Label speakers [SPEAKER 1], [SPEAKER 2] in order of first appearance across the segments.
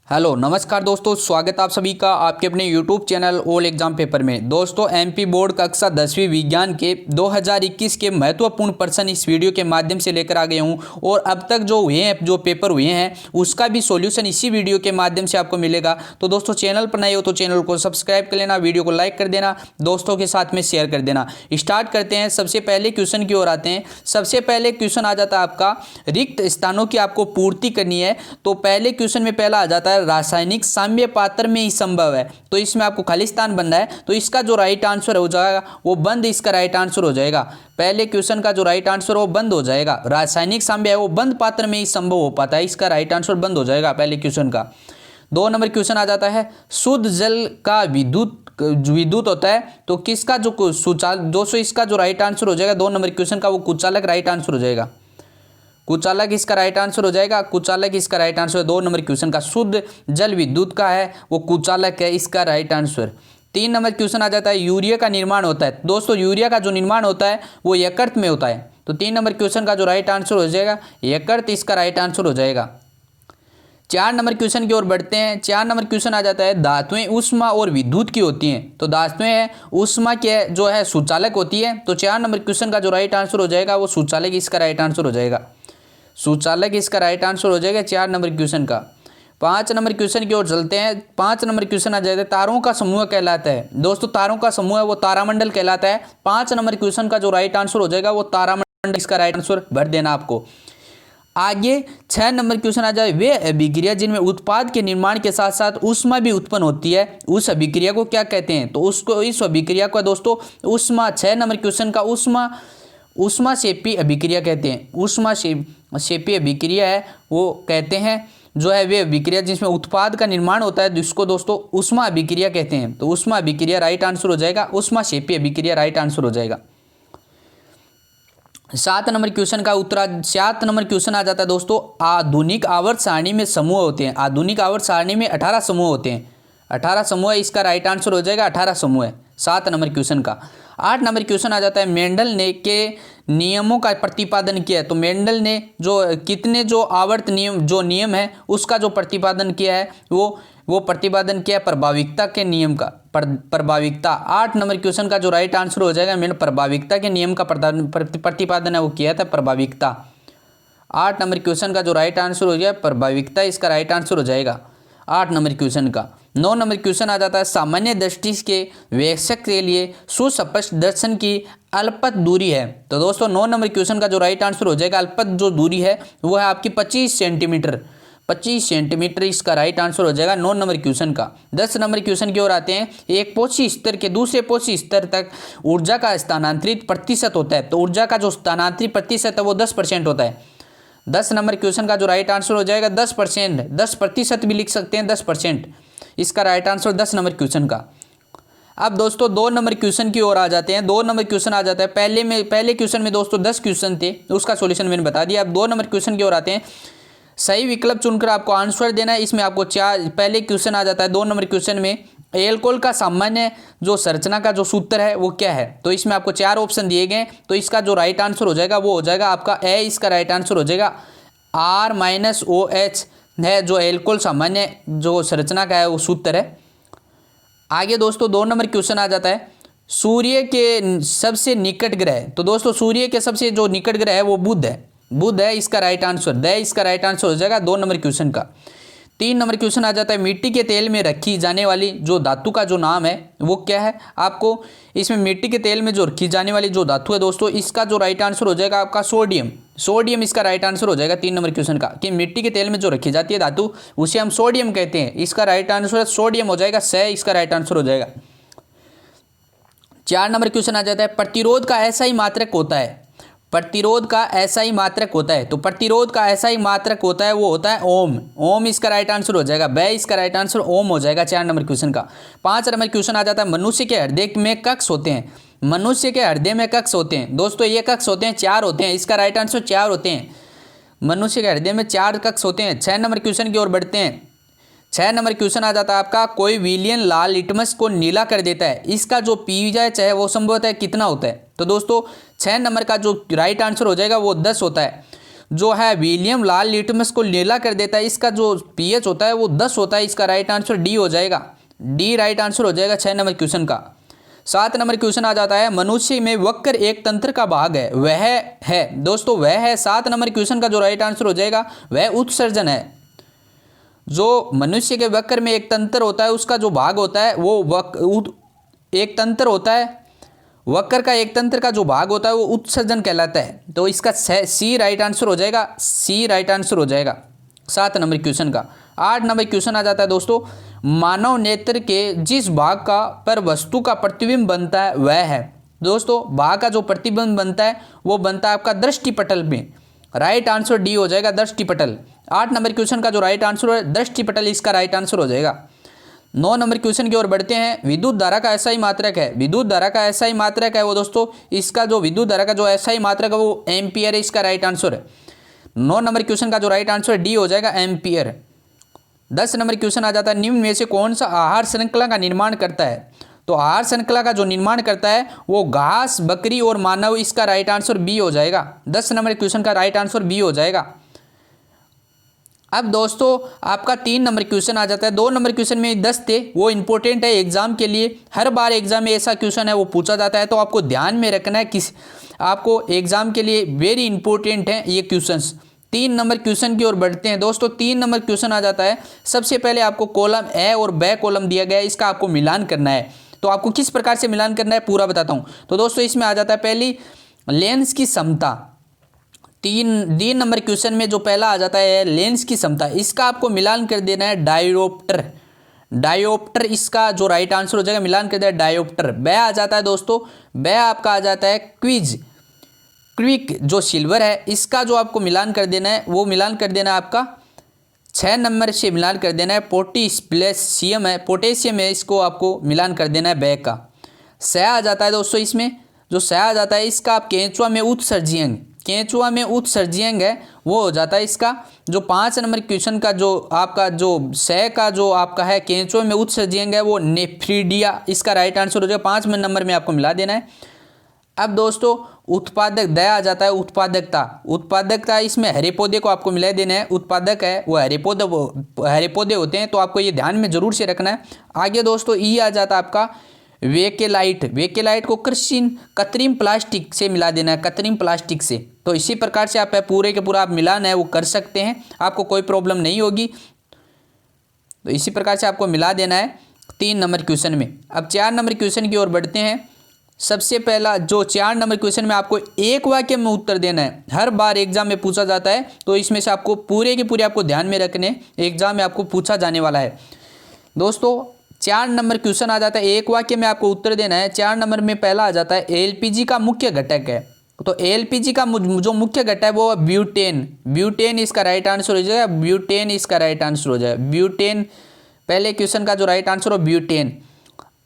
[SPEAKER 1] Hello नमस्कार दोस्तों, स्वागत आप सभी का आपके अपने YouTube channel all exam paper में। दोस्तों एमपी बोर्ड कक्षा 10वीं विज्ञान के 2021 के महत्वपूर्ण प्रश्न इस वीडियो के माध्यम से लेकर आ गया हूं और अब तक जो हुए हैं, जो पेपर हुए हैं, उसका भी सॉल्यूशन इसी वीडियो के माध्यम से आपको मिलेगा। तो दोस्तों चैनल पर नए हो तो चैनल को सब्सक्राइब कर लेना, वीडियो को लाइक कर देना, दोस्तों के साथ में शेयर कर देना। स्टार्ट करते हैं। सबसे पहले क्वेश्चन की ओर आते हैं। सबसे पहले क्वेश्चन आ जाता है आपका रिक्त स्थानों की आपको पूर्ति करनी है। तो पहले क्वेश्चन में पहला आ जाता है रासायनिक साम्य पात्र में ही संभव है। तो इसमें आपको खालिस्तान बनना है। तो इसका जो राइट आंसर हो जाएगा वो बंद, इसका राइट आंसर हो जाएगा। पहले क्वेश्चन का जो राइट आंसर वो बंद हो जाएगा। रासायनिक साम्य है वो बंद पात्र में ही संभव हो पाता है, इसका राइट आंसर बंद हो जाएगा पहले क्वेश्चन का। 2 नंबर क्वेश्चन आ जाता है शुद्ध जल का विद्युत होता है। तो किसका जो सुचालक, दोस्तों इसका जो राइट आंसर हो जाएगा 2 नंबर क्वेश्चन का वो कुचालक राइट आंसर हो जाएगा। कुचालक इसका राइट आंसर हो जाएगा। कुचालक इसका राइट आंसर है 2 नंबर क्वेश्चन का। शुद्ध जल विद्युत का है वो कुचालक है, इसका राइट आंसर। 3 नंबर क्वेश्चन आ जाता है यूरिया का निर्माण होता है। दोस्तों यूरिया का जो निर्माण होता है वो यकृत में होता है। तो 3 नंबर क्वेश्चन का जो राइट आंसर हो जाएगा यकृत, इसका राइट आंसर हो जाएगा। 4 नंबर क्वेश्चन की ओर बढ़ते हैं। 4 नंबर क्वेश्चन आ जाता है धातुएं ऊष्मा और विद्युत की होती हैं। तो धातुएं है ऊष्मा के जो है सुचालक होती है। तो 4 नंबर क्वेश्चन का जो राइट आंसर हो जाएगा वो सुचालक, इसका राइट आंसर हो जाएगा। सुचालक इसका राइट आंसर हो जाएगा 4 नंबर क्वेश्चन का। 5 नंबर क्वेश्चन की ओर चलते हैं। 5 नंबर क्वेश्चन आ जाता है तारों का समूह कहलाता है। दोस्तों तारों का समूह है वो तारामंडल कहलाता है। 5 नंबर क्वेश्चन का जो राइट आंसर हो जाएगा वो तारामंडल, इसका राइट आंसर भर देना आपको। आगे 6 नंबर क्वेश्चन आ जाए वे अभिक्रिया जिनमें उत्पाद के निर्माण के साथ साथ ऊष्मा भी उत्पन्न होती है, उस अभिक्रिया को क्या कहते हैं? तो उसको, इस अभिक्रिया को दोस्तों ऊष्मा, 6 नंबर क्वेश्चन का ऊष्मा शेपी अभिक्रिया कहते हैं। ऊष्मा शेपी अभिक्रिया है वो कहते हैं जो है वे अभिक्रिया जिसमें उत्पाद का निर्माण होता है, जिसको दोस्तों ऊष्मा अभिक्रिया कहते हैं। तो ऊष्मा अभिक्रिया राइट आंसर हो जाएगा। ऊष्मा शेपी अभिक्रिया राइट आंसर हो जाएगा। 7 नंबर क्वेश्चन का उत्तर 7 नंबर क्वेश्चन आ जाता है दोस्तों आधुनिक आवर्त सारणी में समूह होते हैं। आधुनिक आवर्त सारणी में 18 समूह होते हैं। 18 समूह है, इसका राइट आंसर हो जाएगा 18 समूह है 7 नंबर क्वेश्चन का। 8 नंबर क्वेश्चन आ जाता है मेंडल ने के नियमों का प्रतिपादन किया है। तो मेंडल ने जो कितने जो आवर्त नियम है उसका जो प्रतिपादन किया है वो प्रतिपादन किया है प्रभाविकता के नियम का। प्रभाविकता 8 नंबर क्वेश्चन का जो राइट आंसर हो जाएगा मैंने प्रभाविकता के नियम का प्रतिपादन है वो किया था प्रभाविकता। 8 नंबर क्वेश्चन का जो राइट आंसर हो जाएगा प्रभाविकता, इसका राइट आंसर हो जाएगा 8 नंबर क्वेश्चन का। 9 नंबर क्वेश्चन आ जाता है सामान्य दृष्टि के वेक्षक के लिए सुस्पष्ट दर्शन की अल्पत दूरी है। तो दोस्तों 9 नंबर क्वेश्चन का जो राइट आंसर हो जाएगा अल्पत जो दूरी है वो है आपकी 25 सेंटीमीटर। 25 सेंटीमीटर इसका राइट आंसर हो जाएगा 9 नंबर क्वेश्चन का। 10 नंबर क्वेश्चन की ओर आते हैं। एक पोषी स्तर के दूसरे पोषी स्तर तक ऊर्जा का स्थानांतरित प्रतिशत होता है। तो ऊर्जा का जो स्थानांतरित प्रतिशत है वो 10% होता है। 10 नंबर क्वेश्चन का जो राइट आंसर हो जाएगा 10%, 10% भी लिख सकते हैं 10%, इसका राइट आंसर 10 नंबर क्वेश्चन का। अब दोस्तों 2 नंबर क्वेश्चन की ओर आ जाते हैं। 2 नंबर क्वेश्चन आ जाता है पहले क्वेश्चन में दोस्तों 10 क्वेश्चन थे, उसका सॉल्यूशन मैंने बता दिया। अब 2 नंबर क्वेश्चन की ओर आते हैं। सही विकल्प चुनकर आपको आंसर देना है। इसमें आपको पहले क्वेश्चन आ जाता है 2 नंबर क्वेश्चन में एल्कोहल का सामान्य जो संरचना का जो सूत्र है वो क्या है? तो इसमें आपको 4 ऑप्शन दिए गए। तो इसका जो राइट आंसर हो जाएगा वो हो जाएगा आपका ए, इसका राइट आंसर हो जाएगा R-OH है जो एल्कोहल सामान्य जो संरचना का है वो सूत्र है। आगे दोस्तों 2 नंबर क्वेश्चन आ जाता है सूर्य के सबसे निकट ग्रह। तो दोस्तों सूर्य के सबसे जो निकट ग्रह है वो बुध है। बुध है, इसका राइट आंसर इसका राइट आंसर हो जाएगा 2 नंबर क्वेश्चन का। 3 नंबर क्वेश्चन आ जाता है मिट्टी के तेल में रखी जाने वाली जो धातु का जो नाम है वो क्या है? आपको इसमें मिट्टी के तेल में जो रखी जाने वाली जो धातु है दोस्तों इसका जो राइट आंसर हो जाएगा आपका सोडियम। सोडियम इसका राइट आंसर हो जाएगा 3 नंबर क्वेश्चन का कि मिट्टी के तेल में जो रखी जाती है धातु उसे हम सोडियम कहते हैं। इसका राइट आंसर सोडियम हो जाएगा 6, इसका राइट आंसर हो जाएगा। 4 नंबर क्वेश्चन आ जाता है प्रतिरोध का ऐसा ही मात्रक होता है। प्रतिरोध का ऐसा ही मात्रक होता है। तो प्रतिरोध का ऐसा ही मात्रक होता है वो होता है ओम। ओम इसका राइट आंसर हो जाएगा। ब इसका राइट आंसर ओम हो जाएगा 4 नंबर क्वेश्चन का। 5 नंबर क्वेश्चन आ जाता है मनुष्य के हृदय में कक्ष होते हैं। मनुष्य के हृदय में कक्ष होते हैं दोस्तों, ये कक्ष होते हैं 4 होते हैं, इसका राइट आंसर 4 होते हैं। मनुष्य के हृदय में 4 कक्ष होते हैं। 6 नंबर क्वेश्चन की ओर बढ़ते हैं। 6 नंबर क्वेश्चन आ जाता है आपका कोई विलियन लाल लिटमस को नीला कर देता है, इसका जो पीएच है वो संभवतः कितना होता है? तो दोस्तों 6 नंबर का जो राइट आंसर हो जाएगा वो 10 होता है। जो है विलियम लाल लिटमस को नीला कर देता है, इसका जो पीएच होता है वो 10 होता है। इसका राइट आंसर डी हो जाएगा, डी राइट आंसर हो जाएगा 6 नंबर क्वेश्चन का। 7 नंबर क्वेश्चन आ जाता है, मनुष्य में वक्र एक तंत्र का भाग है, वह है दोस्तों, वह है। 7 नंबर क्वेश्चन का जो राइट आंसर हो जाएगा वह उत्सर्जन है। जो मनुष्य के वक्र में एक तंत्र होता है उसका जो भाग होता है वो एक तंत्र होता है, वक्र का एक तंत्र का जो भाग होता है वो उत्सर्जन कहलाता है। तो इसका सी राइट आंसर हो जाएगा, सी राइट आंसर हो जाएगा 7 नंबर क्वेश्चन का। 8 नंबर क्वेश्चन आ जाता है दोस्तों, मानव नेत्र के जिस भाग का पर वस्तु का प्रतिबिंब बनता है वह है। दोस्तों भाग का जो प्रतिबिंब बनता है वो बनता है आपका दृष्टिपटल में। राइट आंसर डी हो जाएगा, दृष्टिपटल। 8 नंबर क्वेश्चन का जो राइट आंसर है दृष्टिपटल, इसका राइट आंसर हो जाएगा। 9 नंबर क्वेश्चन की ओर बढ़ते हैं, विद्युत धारा का एसआई मात्रक है, विद्युत धारा का एसआई मात्रक है वो दोस्तों, इसका जो विद्युत धारा का जो एसआई मात्रक है वो एम्पियर है, इसका राइट आंसर है। 9 नंबर क्वेश्चन का जो राइट आंसर डी हो जाएगा, एम्पियर। 10 नंबर क्वेश्चन आ जाता है, निम्न में से कौन सा आहार श्रृंखला का निर्माण करता है। तो आहार श्रृंखला का जो निर्माण करता है वो घास, बकरी और मानव, इसका राइट आंसर बी हो जाएगा। 10 नंबर क्वेश्चन का राइट आंसर बी हो जाएगा। अब दोस्तों आपका 3 नंबर क्वेश्चन आ जाता है। 2 नंबर क्वेश्चन में 10 थे, वो इंपॉर्टेंट है एग्जाम के लिए, हर बार एग्जाम में ऐसा क्वेश्चन है वो पूछा जाता है, तो आपको ध्यान में रखना है, आपको एग्जाम के लिए वेरी इंपॉर्टेंट है ये क्वेश्चंस। 3 नंबर क्वेश्चन की ओर बढ़ते हैं दोस्तों। 3 नंबर क्वेश्चन आ जाता है, सबसे पहले आपको कॉलम ए और बी कॉलम दिया गया है, इसका आपको मिलान करना है। तो आपको किस प्रकार से मिलान करना है पूरा बताता हूँ। तो दोस्तों इसमें आ जाता है पहली लेंस की क्षमता। 3 नंबर क्वेश्चन में जो पहला आ जाता है लेंस की क्षमता, इसका आपको मिलान कर देना है डायोप्टर, डायोप्टर इसका जो राइट आंसर हो जाएगा, मिलान कर देना है डायोप्टर। ब आ जाता है दोस्तों, ब आपका आ जाता है क्विक जो सिल्वर है, इसका जो आपको मिलान कर देना है वो मिलान कर देना है आपका 6 नंबर से मिलान कर देना है पोटेशियम है, पोटेशियम है, इसको आपको मिलान कर देना है ब का। स आ जाता है दोस्तों, इसमें जो स आ जाता है इसका आप केंचुआ में उत्सर्जियंग, केंचुआ में उत्सर्जियंग है वो हो जाता है इसका। जो 5 नंबर क्वेश्चन का जो आपका जो स का जो आपका है केंचुआ में उत्सर्जियंग है वो नेफ्रीडिया, इसका राइट आंसर हो जाएगा। 5 नंबर में आपको मिला देना है। अब दोस्तों उत्पादक द आ जाता है, उत्पादकता, उत्पादकता इसमें हरे पौधे को आपको मिला देना है, उत्पादक है वो हरे पौधे होते हैं, तो आपको ये ध्यान में जरूर से रखना है। आगे दोस्तों ई आ जाता है आपका वेकेलाइट, वेकेलाइट को कृत्रिम प्लास्टिक से मिला देना है, कृत्रिम प्लास्टिक से। तो इसी प्रकार से आप पूरे के पूरा आप मिलान है वो कर सकते हैं, आपको कोई प्रॉब्लम नहीं होगी। तो इसी प्रकार से आपको मिला देना है 3 नंबर क्वेश्चन में। अब 4 नंबर क्वेश्चन की ओर बढ़ते हैं। सबसे पहला जो 4 नंबर क्वेश्चन में आपको एक वाक्य में उत्तर देना है, हर बार एग्जाम में पूछा जाता है, तो इसमें से आपको पूरे के पूरे आपको ध्यान में रखने, एग्जाम में आपको पूछा जाने वाला है। दोस्तों 4 नंबर क्वेश्चन आ जाता है, एक वाक्य में आपको उत्तर देना है। 4 नंबर में पहला आ जाता है एलपीजी का मुख्य घटक है। तो एलपीजी का जो मुख्य घटक है वो है ब्यूटेन, ब्यूटेन इसका राइट आंसर हो जाएगा, ब्यूटेन इसका राइट आंसर हो जाएगा, ब्यूटेन पहले क्वेश्चन का जो राइट आंसर हो ब्यूटेन।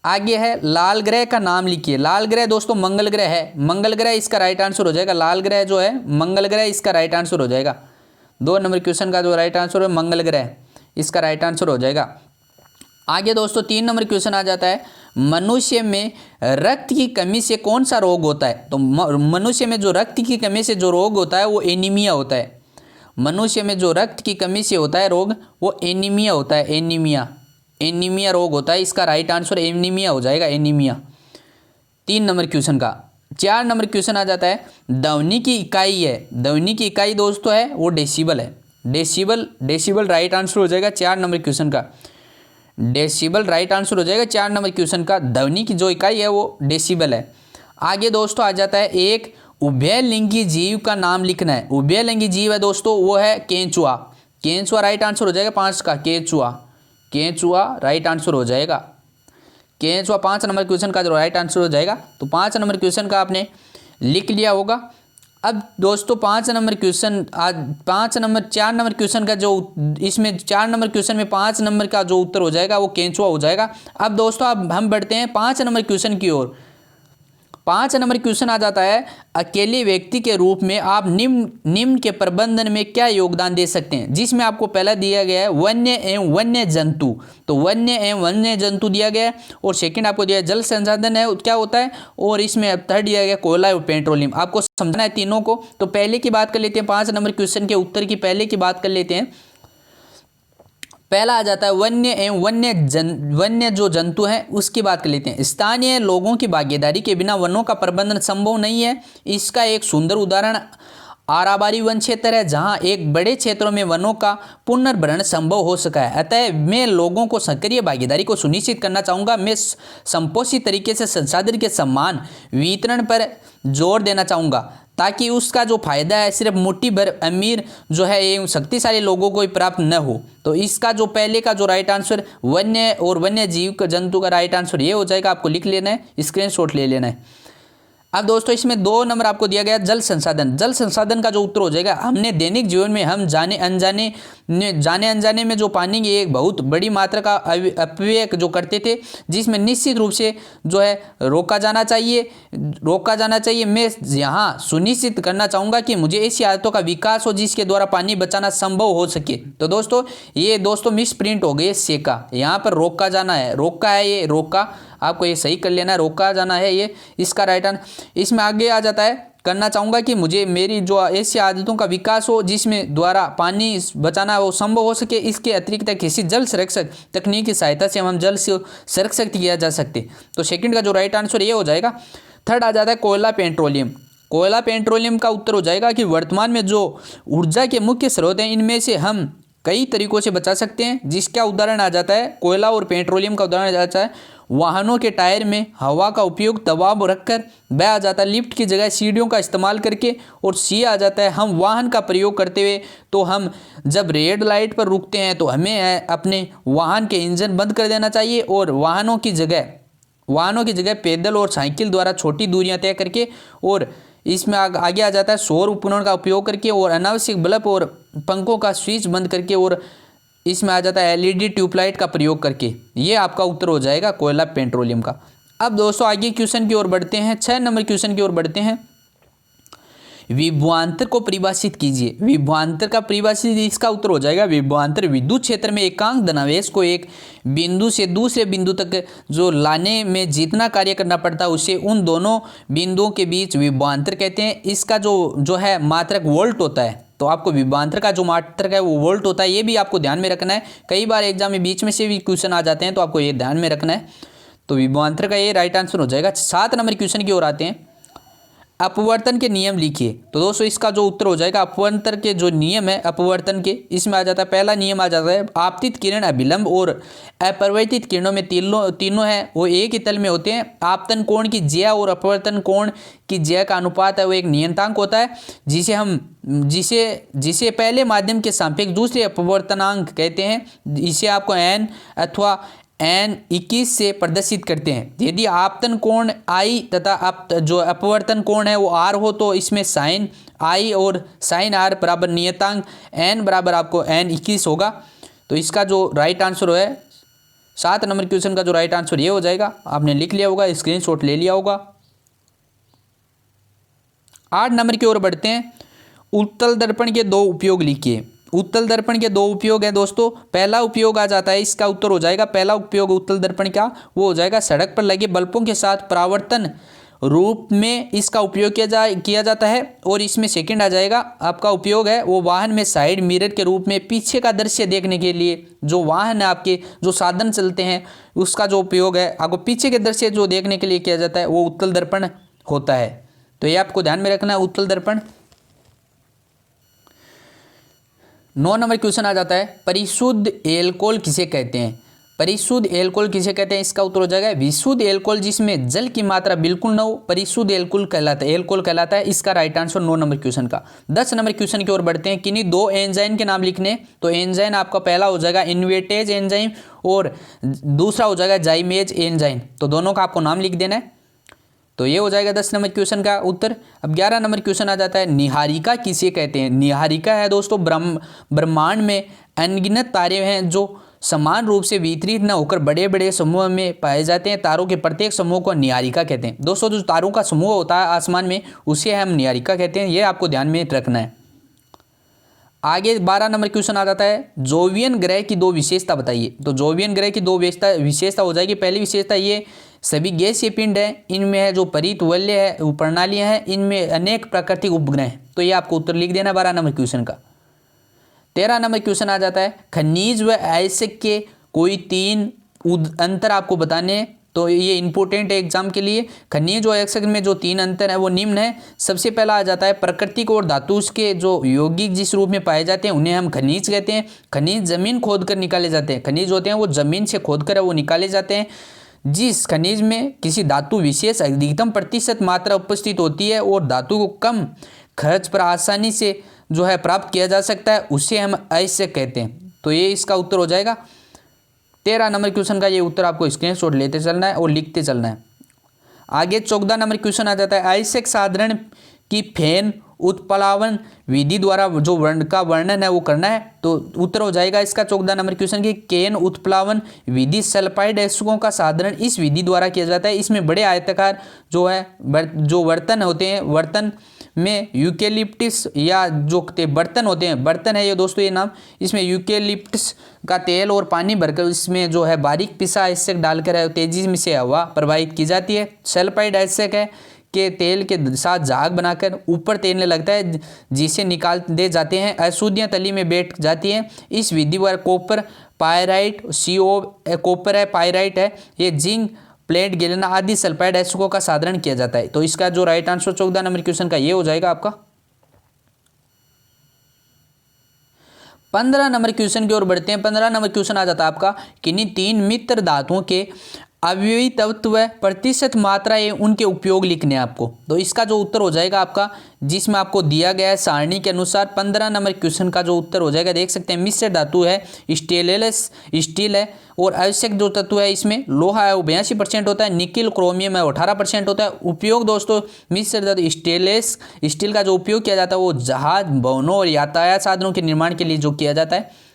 [SPEAKER 1] आगे है लाल ग्रह का नाम लिखिए। लाल ग्रह दोस्तों मंगल ग्रह है, मंगल ग्रह इसका राइट आंसर हो जाएगा। लाल ग्रह जो है मंगल ग्रह इसका राइट आंसर हो जाएगा। 2 नंबर क्वेश्चन का जो राइट आंसर है मंगल ग्रह, इसका राइट आंसर हो जाएगा। आगे दोस्तों 3 नंबर क्वेश्चन आ जाता है, मनुष्य में रक्त की कमी से कौन सा रोग होता है। तो मनुष्य में जो रक्त की कमी से जो रोग होता है वो एनीमिया होता है। मनुष्य में जो रक्त की कमी से होता है रोग वो एनीमिया होता है, एनीमिया, एनीमिया रोग होता है, इसका राइट आंसर एनीमिया हो जाएगा, एनीमिया 3 नंबर क्वेश्चन का। 4 नंबर क्वेश्चन आ जाता है, ध्वनि की इकाई है, ध्वनि की इकाई दोस्तों है वो डेसिबल है, डेसिबल, डेसिबल राइट आंसर हो जाएगा 4 नंबर क्वेश्चन का, डेसिबल राइट आंसर हो जाएगा 4 नंबर क्वेश्चन का। ध्वनि की जो इकाई है वो डेसिबल है। आगे दोस्तों आ जाता है, एक उभयलिंगी जीव का नाम लिखना है। उभयलिंगी जीव है दोस्तों वो है केंचुआ, केंचुआ राइट आंसर हो जाएगा 5 का, केंचुआ, केंचुआ राइट आंसर हो जाएगा, केंचुआ 5 नंबर क्वेश्चन का जो राइट आंसर हो जाएगा। तो 5 नंबर क्वेश्चन का आपने लिख लिया होगा। अब दोस्तों 5 नंबर क्वेश्चन, आज 4 नंबर क्वेश्चन का जो इसमें 4 नंबर क्वेश्चन में 5 नंबर का जो उत्तर हो जाएगा वो केंचुआ हो जाएगा। अब दोस्तों अब हम बढ़ते हैं 5 नंबर क्वेश्चन की ओर। 5 नंबर क्वेश्चन आ जाता है, अकेले व्यक्ति के रूप में आप निम्न के प्रबंधन में क्या योगदान दे सकते हैं, जिसमें आपको पहला दिया गया है वन्य एवं वन्य जंतु। तो वन्य एवं वन्य जंतु दिया गया है, और सेकंड आपको दिया है जल संसाधन है क्या होता है, और इसमें थर्ड दिया गया कोयला और पेट्रोलियम। आपको समझना है तीनों को। तो पहले की बात कर लेते हैं, 5 नंबर क्वेश्चन के उत्तर की पहले की बात कर लेते हैं। पहला आ जाता है वन्य एवं वन्य जो जंतु हैं उसकी बात कर लेते हैं। स्थानीय लोगों की भागीदारी के बिना वनों का प्रबंधन संभव नहीं है। इसका एक सुंदर उदाहरण आराबारी वन क्षेत्र है, जहां एक बड़े क्षेत्रों में वनों का पुनर्भरण संभव हो सका है। अतः मैं लोगों को सक्रिय भागीदारी को सुनिश्चित करना चाहूँगा। मैं संपोषित तरीके से संसाधन के समान वितरण पर जोर देना चाहूँगा, ताकि उसका जो फायदा है सिर्फ मुट्ठी भर अमीर जो है ये शक्तिशाली लोगों को ही प्राप्त न हो। तो इसका जो पहले का जो राइट आंसर वन्य और वन्य जीव का जंतु का राइट आंसर ये हो जाएगा। आपको लिख लेना है, स्क्रीनशॉट ले लेना है। अब दोस्तों इसमें 2 नंबर आपको दिया गया जल संसाधन। जल संसाधन का जो उत्तर हो जाएगा, हमने दैनिक जीवन में हम जाने अनजाने में जो पानी की एक बहुत बड़ी मात्रा का अपव्यय जो करते थे, जिसमें निश्चित रूप से जो है रोका जाना चाहिए। मैं यहाँ सुनिश्चित करना चाहूँगा कि मुझे ऐसी आदतों का विकास हो जिसके द्वारा पानी बचाना संभव हो सके। तो दोस्तों ये मिस प्रिंट हो गई सेका, यहाँ पर रोका जाना है, रोका है ये रोका, आपको ये सही कर लेना है, रोका जाना है ये इसका राइट आंसर। इसमें आगे आ जाता है करना चाहूँगा कि मुझे मेरी जो ऐसी आदतों का विकास हो जिसमें द्वारा पानी बचाना वो संभव हो सके। इसके अतिरिक्त किसी जल संरक्षक तकनीक की सहायता से हम जल से संरक्षित किया जा सकते। तो सेकंड का जो राइट आंसर ये हो जाएगा। थर्ड आ जाता है कोयला पेट्रोलियम। कोयला पेट्रोलियम का उत्तर हो जाएगा कि वर्तमान में जो ऊर्जा के मुख्य स्रोत हैं इनमें से हम कई तरीकों से बचा सकते हैं, जिसका उदाहरण आ जाता है कोयला और पेट्रोलियम का उदाहरण आ जाता है वाहनों के टायर में हवा का उपयोग दबाव रखकर, ब आ जाता है लिफ्ट की जगह सीढ़ियों का इस्तेमाल करके, और सी आ जाता है हम वाहन का प्रयोग करते हुए। तो हम जब रेड लाइट पर रुकते हैं तो हमें अपने वाहन के इंजन बंद कर देना चाहिए, और वाहनों की जगह पैदल और साइकिल द्वारा छोटी दूरियां तय करके, और इसमें आगे आ जाता है सौर उपकरण का उपयोग करके, और अनावश्यक बल्ब और पंखों का स्विच बंद करके, और इसमें आ जाता है एलईडी ट्यूबलाइट का प्रयोग करके। ये आपका उत्तर हो जाएगा कोयला पेट्रोलियम का। अब दोस्तों आगे क्वेश्चन की ओर बढ़ते हैं, 6 नंबर क्वेश्चन की ओर बढ़ते हैं। विभवांतर को परिभाषित कीजिए। विभवांतर का परिभाषित इसका उत्तर हो जाएगा विभवांतर विद्युत क्षेत्र में एकांक धनावेश को एक बिंदु से दूसरे बिंदु तक जो लाने में जितना कार्य करना पड़ता है उसे उन दोनों बिंदुओं के बीच विभवांतर कहते हैं। इसका जो है मात्रक वोल्ट होता है। तो आपको विभवांतर का जो मात्रक है वो वोल्ट होता है, ये भी आपको ध्यान में रखना है। कई बार एग्जाम में बीच में से भी क्वेश्चन आ जाते हैं, तो आपको ये ध्यान में रखना है। तो विभवांतर का ये राइट आंसर हो जाएगा। 7 नंबर क्वेश्चन की ओर आते हैं। अपवर्तन के नियम लिखिए। तो दोस्तों इसका जो उत्तर हो जाएगा अपवर्तन के जो नियम है अपवर्तन के, इसमें आ जाता है पहला नियम आ जाता है आपतित किरण अभिलंब और अपरिवर्तित किरणों में तीनों है वो एक ही तल में होते हैं। आपतन कोण की ज्या और अपवर्तन कोण की ज्या का अनुपात है वो एक नियतांक होता है, जिसे पहले माध्यम के सापेक्ष दूसरे अपवर्तनांक कहते हैं। इसे आपको एन अथवा n21 से प्रदर्शित करते हैं। यदि आपतन कोण I तथा जो अपवर्तन कोण है वो R हो तो इसमें साइन I और साइन R बराबर नियतांक n बराबर आपको n21 होगा। तो इसका जो राइट आंसर है 7 नंबर क्वेश्चन का जो राइट आंसर ये हो जाएगा। आपने लिख लिया होगा, स्क्रीनशॉट ले लिया होगा। 8 नंबर की ओर बढ़ते हैं। उत्तल दर्पण के 2 उपयोग लिखिए। उत्तल दर्पण के 2 उपयोग हैं दोस्तों। पहला उपयोग आ जाता है, इसका उत्तर हो जाएगा पहला उपयोग उत्तल दर्पण का वो हो जाएगा सड़क पर लगे बल्बों के साथ परावर्तन रूप में इसका उपयोग किया जाता है। और इसमें सेकंड आ जाएगा आपका उपयोग है वो वाहन में साइड मिरर के रूप में पीछे का दृश्य देखने के लिए, जो वाहन है आपके जो साधन चलते हैं उसका जो उपयोग है आपको पीछे के दृश्य जो देखने के लिए किया जाता है वो उत्तल दर्पण होता है। तो ये आपको ध्यान में रखना है उत्तल दर्पण। 9 नंबर क्वेश्चन आ जाता है परिशुद्ध एल्कोहल किसे कहते हैं। परिशुद्ध एल्कोहल किसे कहते हैं, इसका उत्तर हो जाएगा विशुद्ध एल्कोहल जिसमें जल की मात्रा बिल्कुल न हो परिशुद्ध एल्कोहल कहलाता है। इसका राइट आंसर 9 नंबर क्वेश्चन का। 10 नंबर क्वेश्चन की ओर बढ़ते हैं। किन्हीं 2 एंजाइम के नाम लिखने। तो एंजाइम आपका पहला हो जाएगा इन्वेटेज एंजाइम और दूसरा हो जाएगा जाइमेज एंजाइम। तो दोनों का आपको नाम लिख देना है। तो ये हो जाएगा 10 नंबर क्वेश्चन का उत्तर। अब 11 नंबर क्वेश्चन आ जाता है निहारिका किसे कहते हैं। निहारिका है दोस्तों ब्रह्मांड में अनगिनत तारे हैं जो समान रूप से वितरित न होकर बड़े बड़े समूह में पाए जाते हैं। तारों के प्रत्येक समूह को न्यायिका कहते हैं। दोस्तों जो तारों का समूह होता है आसमान में उसे हम न्यायिका कहते हैं, ये आपको ध्यान में रखना है। आगे 12 नंबर क्वेश्चन आ जाता है, जोवियन ग्रह की दो विशेषता बताइए। तो जोवियन ग्रह की दो विशेषता हो जाएगी। पहली विशेषता ये, सभी गैसीय पिंड है, इनमें है जो परितवल्य है प्रणालियां हैं, इनमें अनेक प्राकृतिक उपग्रह हैं। तो ये आपको उत्तर लिख देना 12 नंबर क्वेश्चन का। 13 नंबर क्वेश्चन आ जाता है, खनिज व आयस्क के कोई 3 अंतर आपको बताने हैं। तो ये इंपॉर्टेंट है एग्जाम के लिए। खनिज और आयस्क में जो 3 अंतर है वो निम्न है। सबसे पहला आ जाता है प्राकृतिक और धातु के जो यौगिक जिस रूप में पाए जाते हैं उन्हें हम खनिज कहते हैं। खनिज जमीन खोद कर निकाले जाते हैं। खनिज होते हैं वो जमीन से खोद कर वो निकाले जाते हैं। जिस खनिज में किसी धातु विशेष अधिकतम प्रतिशत मात्रा उपस्थित होती है और धातु को कम खर्च पर आसानी से जो है प्राप्त किया जा सकता है, उसे हम आयस्क कहते हैं। तो ये इसका उत्तर हो जाएगा। 13 नंबर क्वेश्चन का ये उत्तर आपको स्क्रीनशॉट लेते चलना है और लिखते चलना है। आगे 14 नंबर क्वेश्चन आ जाता है, आयस्क साधारण की फेन उत्प्लावन विधि द्वारा जो वर्ण का वर्णन है वो करना है। तो उत्तर हो जाएगा इसका 14 नंबर क्वेश्चन की केन उत्प्लावन विधि सल्फाइड अयस्कों का साधारण इस विधि द्वारा किया जाता है। इसमें बड़े आयताकार जो है जो बर्तन होते हैं, बर्तन में यूकेलिप्टिस या जो बर्तन होते हैं, बर्तन है ये दोस्तों ये नाम, इसमें यूकेलिप्टिस का तेल और पानी भरकर इसमें जो है बारीक पिसा आयस्क डालकर है तेजी में से हवा प्रवाहित की जाती है। सल्फाइड आयस्क है के तेल के साथ झाग बनाकर ऊपर तैरने लगता है, जिसे निकाल दे जाते हैं। अशुद्धियाँ तली में बैठ जाती हैं। इस विधि पर कॉपर पायराइट CO कॉपर है, पायराइट है, ये जिंक प्लेट गेलेना आदि सल्फाइड अयस्कों का साधारण किया जाता है। तो इसका जो राइट आंसर 14 नंबर क्वेश्चन का ये हो जाएगा आपका। 15 नंबर क्वेश्चन की ओर बढ़ते हैं। 15 नंबर क्वेश्चन आ जाता है आपका, किन्हीं 3 मित्र धातुओं के अवयवी तत्व प्रतिशत मात्रा एवं उनके उपयोग लिखने हैं आपको। तो इसका जो उत्तर हो जाएगा आपका, जिसमें आपको दिया गया है सारणी के अनुसार 15 नंबर क्वेश्चन का जो उत्तर हो जाएगा, देख सकते हैं मिश्र धातु है स्टेनलेस स्टील है और आवश्यक जो तत्व है इसमें लोहा है वो 82% होता है, निकिल क्रोमियम है 18% होता है। उपयोग दोस्तों मिश्र धातु स्टेनलेस स्टील का जो उपयोग किया जाता है वो जहाज, भवनों और यातायात साधनों के निर्माण के लिए जो किया जाता है।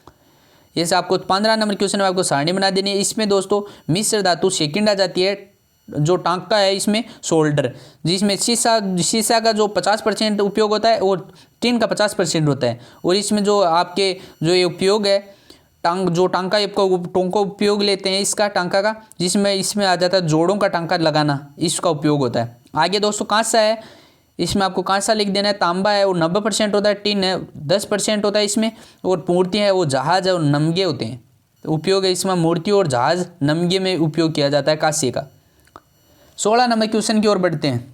[SPEAKER 1] जैसे आपको 15 नंबर क्वेश्चन में आपको सारणी बना देनी है। इसमें दोस्तों मिश्र धातु सेकंड आ जाती है, जो टांका है इसमें सोल्डर, जिसमें शीशा का जो 50% उपयोग होता है और टिन का 50% होता है। और इसमें जो आपके जो ये उपयोग है टांका टोंको उपयोग लेते हैं इसका टांका का, जिसमें इसमें आ जाता है जोड़ों का टांका लगाना, इसका उपयोग होता है। आगे दोस्तों कांसा है, इसमें आपको कांसा लिख देना है। तांबा है वो 90% होता है, टिन है 10% होता है इसमें, और मूर्ति है वो जहाज है और नमगे होते हैं। तो उपयोग है इसमें मूर्ति और जहाज नमगे में उपयोग किया जाता है कांसे का। 16 नंबर क्वेश्चन की ओर बढ़ते हैं।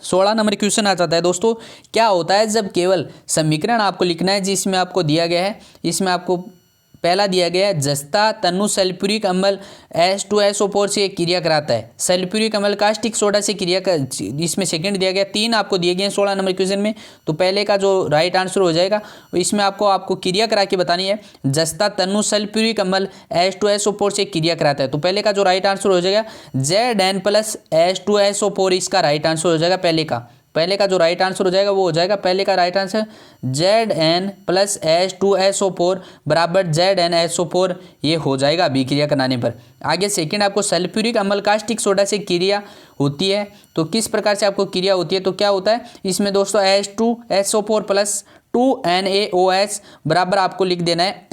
[SPEAKER 1] 16 नंबर क्वेश्चन आ जाता है दोस्तों, क्या होता है जब केवल समीकरण आपको लिखना है जिसमें आपको दिया गया है। इसमें आपको पहला दिया गया है, जस्ता तनु सल्फ्यूरिक अम्ल H2SO4 से क्रिया कराता है। सल्फ्यूरिक अम्ल कास्टिक सोडा से क्रिया कर, इसमें सेकंड दिया गया। 3 आपको दिए गए हैं 16 नंबर क्वेश्चन में। तो पहले का जो राइट आंसर हो जाएगा इसमें आपको क्रिया करा के बतानी है। जस्ता तनु सल्फ्यूरिक अम्ल H2SO4 से क्रिया कराता है। तो पहले का जो राइट आंसर हो जाएगा Zn+H2SO4 इसका राइट आंसर हो जाएगा। पहले का जो राइट आंसर हो जाएगा वो हो जाएगा पहले का राइट आंसर Zn+H2SO4 बराबर ZnSO4, ये हो जाएगा अभिक्रिया कराने पर। आगे सेकंड आपको सल्फ्यूरिक अम्ल कास्टिक सोडा से क्रिया होती है। तो किस प्रकार से आपको क्रिया होती है, तो क्या होता है इसमें दोस्तों H2SO4 + 2NaOH बराबर आपको लिख देना है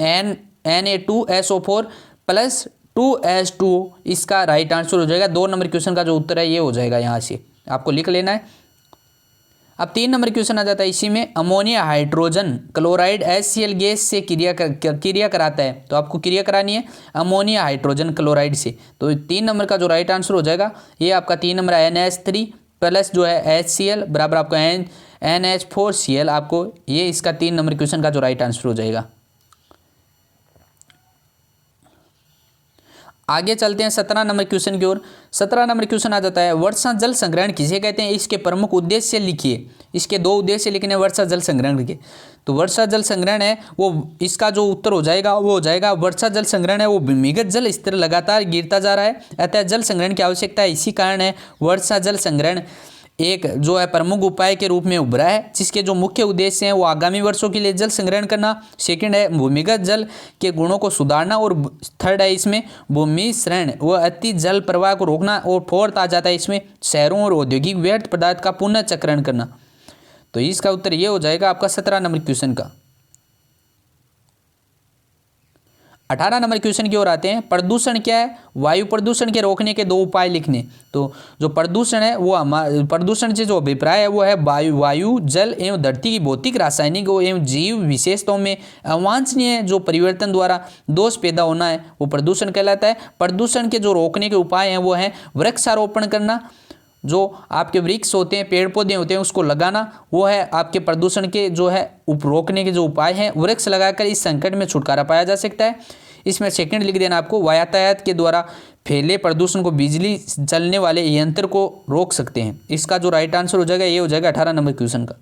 [SPEAKER 1] Na2SO4 + 2H2, इसका राइट आंसर हो जाएगा। 2 नंबर क्वेश्चन का जो उत्तर है ये हो जाएगा, यहाँ से आपको लिख लेना है। अब 3 नंबर क्वेश्चन आ जाता है, इसी में ammonia hydrogen chloride HCl gas से क्रिया कराता है। तो आपको क्रिया करानी है अमोनिया हाइड्रोजन क्लोराइड से। तो 3 नंबर का जो राइट आंसर हो जाएगा ये आपका 3 नंबर NH3 प्लस जो है HCl बराबर आपको NH4Cl, आपको ये इसका 3 नंबर क्वेश्चन का जो राइट आंसर हो जाएगा। आगे चलते हैं 17 नंबर क्वेश्चन की ओर। 17 नंबर क्वेश्चन आ जाता है, वर्षा जल संग्रहण किसे कहते हैं, इसके प्रमुख उद्देश्य लिखिए। इसके 2 उद्देश्य लिखने हैं वर्षा जल संग्रहण के। तो वर्षा जल संग्रहण है वो, इसका जो उत्तर हो जाएगा वो हो जाएगा, वर्षा जल संग्रहण है वो भूमिगत जल स्तर लगातार गिरता जा रहा है, अतः जल संग्रहण की आवश्यकता है। इसी कारण है वर्षा जल संग्रहण एक जो है प्रमुख उपाय के रूप में उभरा है, जिसके जो मुख्य उद्देश्य हैं वो आगामी वर्षों के लिए जल संग्रहण करना, सेकंड है भूमिगत जल के गुणों को सुधारना, और थर्ड है इसमें भूमि शरण व अति जल प्रवाह को रोकना, और फोर्थ आ जाता है इसमें शहरों और औद्योगिक व्यर्थ पदार्थ का पुनः चक्रण करना। तो इसका उत्तर ये हो जाएगा आपका 17 नंबर क्वेश्चन का। 18 नंबर क्वेश्चन की ओर आते हैं। प्रदूषण क्या है? वायु प्रदूषण के रोकने के 2 उपाय लिखने। तो जो प्रदूषण है वो प्रदूषण से जो अभिप्राय है वो है वायु जल एवं धरती की भौतिक, रासायनिक एवं जीव विशेषताओं में अवांछनीय जो परिवर्तन द्वारा दोष पैदा होना है वो प्रदूषण कहलाता है। प्रदूषण के जो रोकने के उपाय हैं वो हैं वृक्षारोपण करना, जो आपके वृक्ष होते हैं, पेड़ पौधे होते हैं, उसको लगाना, वो है आपके प्रदूषण के जो है रोकने के जो उपाय हैं। वृक्ष लगाकर इस संकट में छुटकारा पाया जा सकता है। इसमें सेकंड लिख देना आपको, यातायात के द्वारा फैले प्रदूषण को बिजली चलने वाले यंत्र को रोक सकते हैं। इसका जो राइट आंसर हो जाएगा ये हो जाएगा 18 नंबर क्वेश्चन का।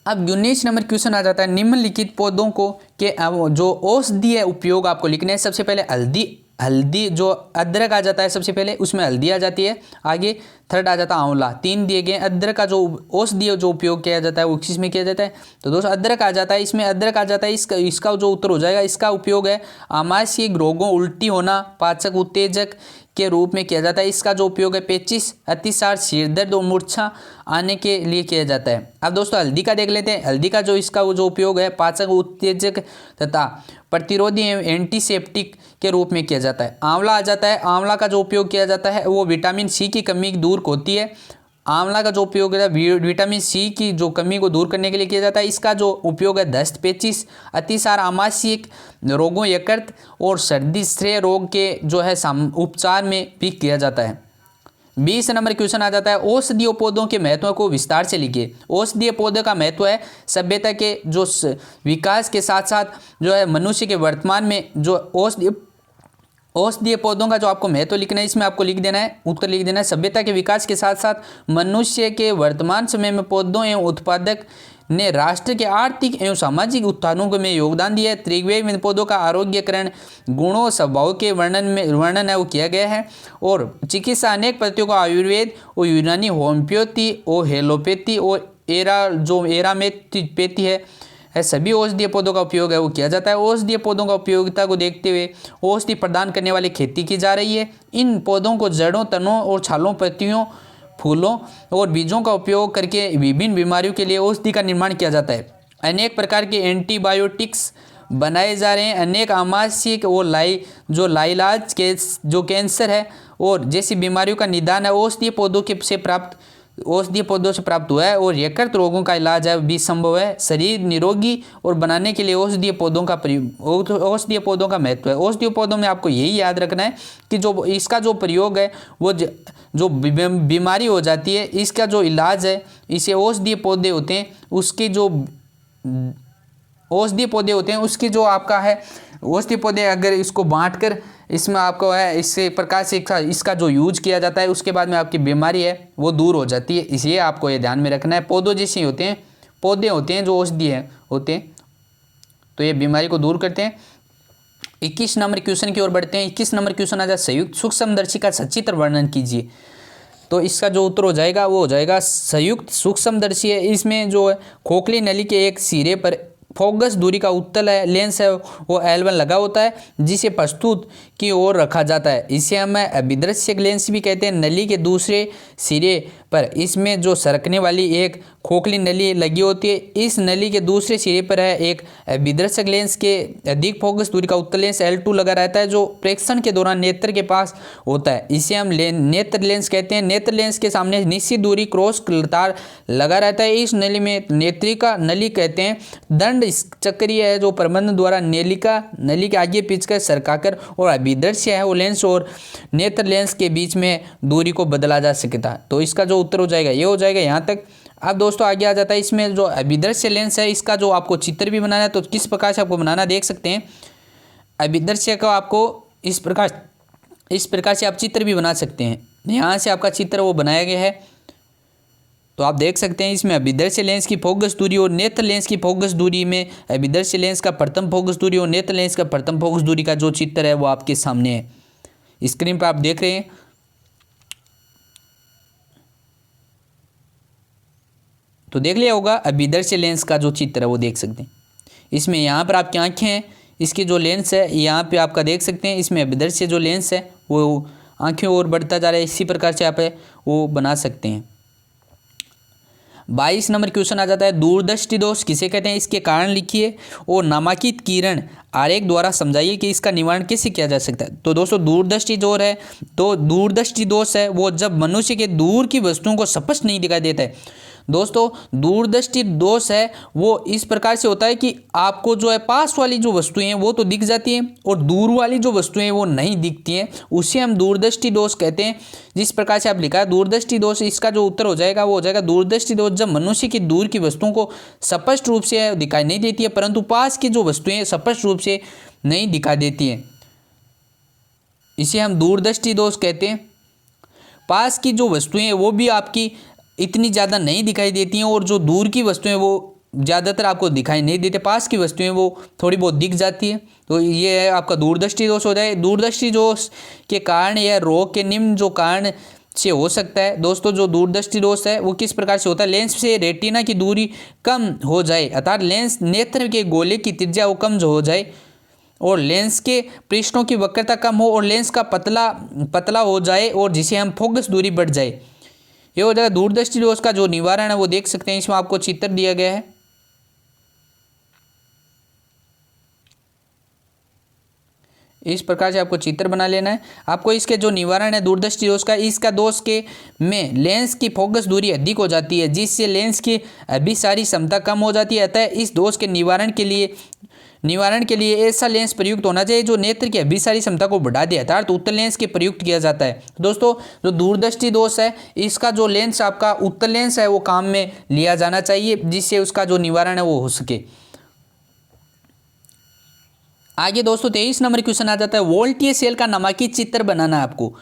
[SPEAKER 1] अब 19 नंबर क्वेश्चन आ जाता है। निम्नलिखित पौधों को के जो औषधीय उपयोग आपको लिखने हैं। सबसे पहले हल्दी जो अदरक आ जाता है, सबसे पहले उसमें हल्दी आ जाती है। आगे थर्ड आ जाता है आंवला, 3 दिए गए। अदरक का जो औषधीय जो उपयोग किया जाता है वो किस में किया जाता है? तो दोस्तों अदरक आ जाता है, इसमें अदरक आ जाता है। इसका जो उत्तर हो जाएगा, इसका उपयोग है आमाशयिक रोगों, उल्टी होना, पाचक उत्तेजक के रूप में किया जाता है। इसका जो उपयोग है पेचिश, अतिसार, सिरदर्द और मूर्छा आने के लिए किया जाता है। अब दोस्तों हल्दी का देख लेते हैं। हल्दी का जो इसका वो जो उपयोग है पाचक उत्तेजक तथा प्रतिरोधी एवं एंटीसेप्टिक के रूप में किया जाता है। आंवला आ जाता है। आंवला का जो उपयोग किया जाता है वो विटामिन सी की कमी दूर होती है। आंवला का जो उपयोग है विटामिन सी की जो कमी को दूर करने के लिए किया जाता है। इसका जो उपयोग है दस्त, पेचिश, अतिसार, आमाशयिक रोगों, यकृत और सर्दी श्रेय रोग के जो है उपचार में भी किया जाता है। 20 नंबर क्वेश्चन आ जाता है। औषधीय पौधों के महत्व को विस्तार से लिखिए। औषधीय पौधों का महत्व है सभ्यता के जो विकास के साथ साथ जो है मनुष्य के वर्तमान में जो औषधीय पौधों का जो आपको महत्व लिखना है, इसमें आपको लिख देना है, उत्तर लिख देना है। सभ्यता के विकास के साथ साथ मनुष्य के वर्तमान समय में पौधों एवं उत्पादक ने राष्ट्र के आर्थिक एवं सामाजिक उत्थानों में योगदान दिया है। त्रिगुणित में पौधों का आरोग्यकरण, गुणों, स्वभाव के वर्णन है वो किया गया है। और चिकित्सा अनेक पद्धतियों का आयुर्वेद और यूनानी, होम्योपैथी और हेलोपैथी और एरामेथोपैथी है सभी औषधीय पौधों का उपयोग है वो किया जाता है। औषधीय पौधों का उपयोगिता को देखते हुए औषधि प्रदान करने वाली खेती की जा रही है। इन पौधों को जड़ों, तनों और छालों, पत्तियों, फूलों और बीजों का उपयोग करके विभिन्न बीमारियों के लिए औषधि का निर्माण किया जाता है। अनेक प्रकार के एंटीबायोटिक्स बनाए जा रहे हैं। अनेक आमाशयिक और लाइलाज के जो कैंसर है और जैसी बीमारियों का निदान है औषधीय पौधों से प्राप्त हुआ है। और यकृत रोगों का इलाज है भी संभव है। शरीर निरोगी और बनाने के लिए औषधीय पौधों का महत्व है। औषधीय पौधों में आपको यही याद रखना है कि जो इसका जो प्रयोग है वो जो बीमारी हो जाती है इसका जो इलाज है, इसे औषधीय पौधे होते हैं उसके जो औषधीय पौधे होते हैं उसकी जो आपका है औषधीय पौधे अगर इसको बांटकर इसमें आपको है इस प्रकार से इसका जो यूज किया जाता है उसके बाद में आपकी बीमारी है वो दूर हो जाती है। इसलिए आपको ये ध्यान में रखना है। पौधों जैसे होते हैं, पौधे होते हैं जो औषधीय होते हैं तो ये बीमारी को दूर करते हैं। 21 नंबर क्वेश्चन की ओर बढ़ते हैं। 21 नंबर क्वेश्चन आ जाए संयुक्त सूक्ष्मदर्शी का सचित्र वर्णन कीजिए। तो इसका जो उत्तर हो जाएगा वो हो जाएगा संयुक्त सूक्ष्मदर्शी है। इसमें जो है खोखली नली के एक सिरे पर फोकस दूरी का उत्तल है लेंस है वो L1 लगा होता है जिसे प्रस्तुत की ओर रखा जाता है। इसे हम अभिदृश्यक लेंस भी कहते हैं। नली के दूसरे सिरे पर इसमें जो सरकने वाली एक खोखली नली लगी होती है। इस नली के दूसरे सिरे पर है एक अभिदर्शक लेंस के अधिक फोकस दूरी का उत्तल लेंस L2 लगा रहता है जो प्रेक्षण के दौरान नेत्र के पास होता है। इसे हम नेत्र लेंस कहते हैं। नेत्र लेंस के सामने निश्चित दूरी क्रॉस तार लगा रहता है। इस नली में नेत्रिका नली कहते हैं। दंड चक्रीय है जो प्रबंध द्वारा नली के आगे पीछकर सरकाकर और अभिदर्श्य है वो लेंस और नेत्र लेंस के बीच में दूरी को बदला जा सकता है। तो इसका जो उत्तर हो जाएगा ये हो जाएगा यहाँ तक। अब दोस्तों आगे आ जाता है इसमें जो अभिदर्श्य लेंस है इसका जो आपको चित्र भी बनाना है तो किस प्रकार से आपको बनाना देख सकते हैं। अभिदर्श्य का आपको इस प्रकार से आप चित्र भी बना सकते हैं। यहाँ से आपका चित्र वो बनाया गया है तो आप देख सकते हैं इसमें अभिदर्श्य लेंस की फोकस दूरी और नेत्र लेंस की फोकस दूरी में अभिदर्श्य लेंस का प्रथम फोकस दूरी और नेत्र लेंस का प्रथम फोकस दूरी का जो चित्र है वो आपके सामने है, स्क्रीन पर आप देख रहे हैं। तो देख लिया होगा। अब इधर से लेंस का जो चित्र है वो देख सकते हैं। इसमें यहाँ पर आपकी आँखें हैं, इसकी जो लेंस है यहाँ पे आपका देख सकते हैं। इसमें अब इधर से जो लेंस है वो आँखें और बढ़ता जा रहा है। इसी प्रकार से आप वो बना सकते हैं। 22 नंबर क्वेश्चन आ जाता है, दूरदृष्टि दोष किसे कहते हैं, इसके कारण लिखिए और नामांकित किरण आरेख द्वारा समझाइए कि इसका निवारण कैसे किया जा सकता है। तो दोस्तों दूरदृष्टि दोष है, तो दूरदृष्टि दोष है वो जब मनुष्य के दूर की वस्तुओं को स्पष्ट नहीं दिखाई देता है। दोस्तों दूरदृष्टि दोष है वो इस प्रकार से होता है कि आपको जो है पास वाली जो वस्तुएं हैं वो तो दिख जाती हैं और दूर वाली जो वस्तुएं हैं वो नहीं दिखती हैं, उसे हम दूरदृष्टि दोष कहते हैं। जिस प्रकार से आप लिखा है दूरदृष्टि दोष, इसका जो उत्तर हो जाएगा वो हो जाएगा दूरदृष्टि दोष जब मनुष्य की दूर की वस्तुओं को स्पष्ट रूप से दिखाई नहीं देती है परंतु पास की जो वस्तुएं स्पष्ट रूप से नहीं दिखाई देती हैं, इसे हम दूरदृष्टि दोष कहते हैं। पास की जो वस्तुएं हैं वो भी आपकी इतनी ज़्यादा नहीं दिखाई देती हैं और जो दूर की वस्तुएं वो ज़्यादातर आपको दिखाई नहीं देते, पास की वस्तुएं वो थोड़ी बहुत दिख जाती है। तो ये है आपका दूरदृष्टि दोष हो जाए। दूरदृष्टि दोष के कारण या रोग के निम्न जो कारण से हो सकता है। दोस्तों जो दूरदृष्टि दोष है वो किस प्रकार से होता है, लेंस से रेटिना की दूरी कम हो जाए अर्थात लेंस नेत्र के गोले की त्रिज्या वो कम जो हो जाए और लेंस के पृष्ठों की वक्रता कम हो और लेंस का पतला पतला हो जाए और जिसे हम फोकस दूरी बढ़ जाए, ये हो जाएगा दूरदृष्टि दोष का जो निवारण है वो देख सकते हैं। इसमें आपको चित्र दिया गया है। इस प्रकार से आपको चित्र बना लेना है। आपको इसके जो निवारण है दूरदृष्टि दोष का, इसका दोष के में लेंस की फोकस दूरी अधिक हो जाती है जिससे लेंस की अभिसारी क्षमता कम हो जाती है। अतः इस दोष के निवारण के लिए ऐसा लेंस प्रयुक्त होना चाहिए जो नेत्र की अभिसारी क्षमता को बढ़ा दे अर्थात उत्तल लेंस के प्रयुक्त किया जाता है। दोस्तों जो दूरदृष्टि दोष है इसका जो लेंस आपका उत्तल लेंस है वो काम में लिया जाना चाहिए जिससे उसका जो निवारण है वो हो सके। आगे दोस्तों 23 नंबर क्वेश्चन आ जाता है, वोल्टीय सेल का नामांकित चित्र बनाना है आपको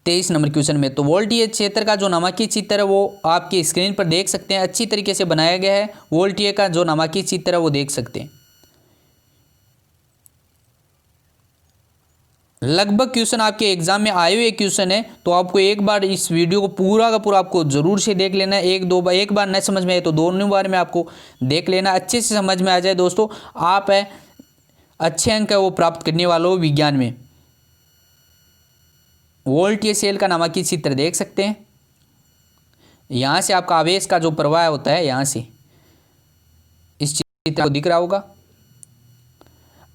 [SPEAKER 1] 23 नंबर क्वेश्चन में। तो वोल्टीय क्षेत्र का जो नामांकित चित्र है वो आपकी स्क्रीन पर देख सकते हैं, अच्छी तरीके से बनाया गया है। वोल्टीय का जो नामांकित चित्र है वो देख सकते हैं। लगभग क्वेश्चन आपके एग्जाम में आए हुए क्वेश्चन है, तो आपको एक बार इस वीडियो को पूरा का पूरा आपको जरूर से देख लेना है। एक बार नहीं समझ में आए तो दोनों बार में आपको देख लेना, अच्छे से समझ में आ जाए। दोस्तों आप है अच्छे अंक है वो प्राप्त करने वालों विज्ञान में। वोल्टीय सेल का नामांकित चित्र देख सकते हैं। यहाँ से आपका आवेश का जो प्रवाह होता है यहाँ से इस चित्र को दिख रहा होगा।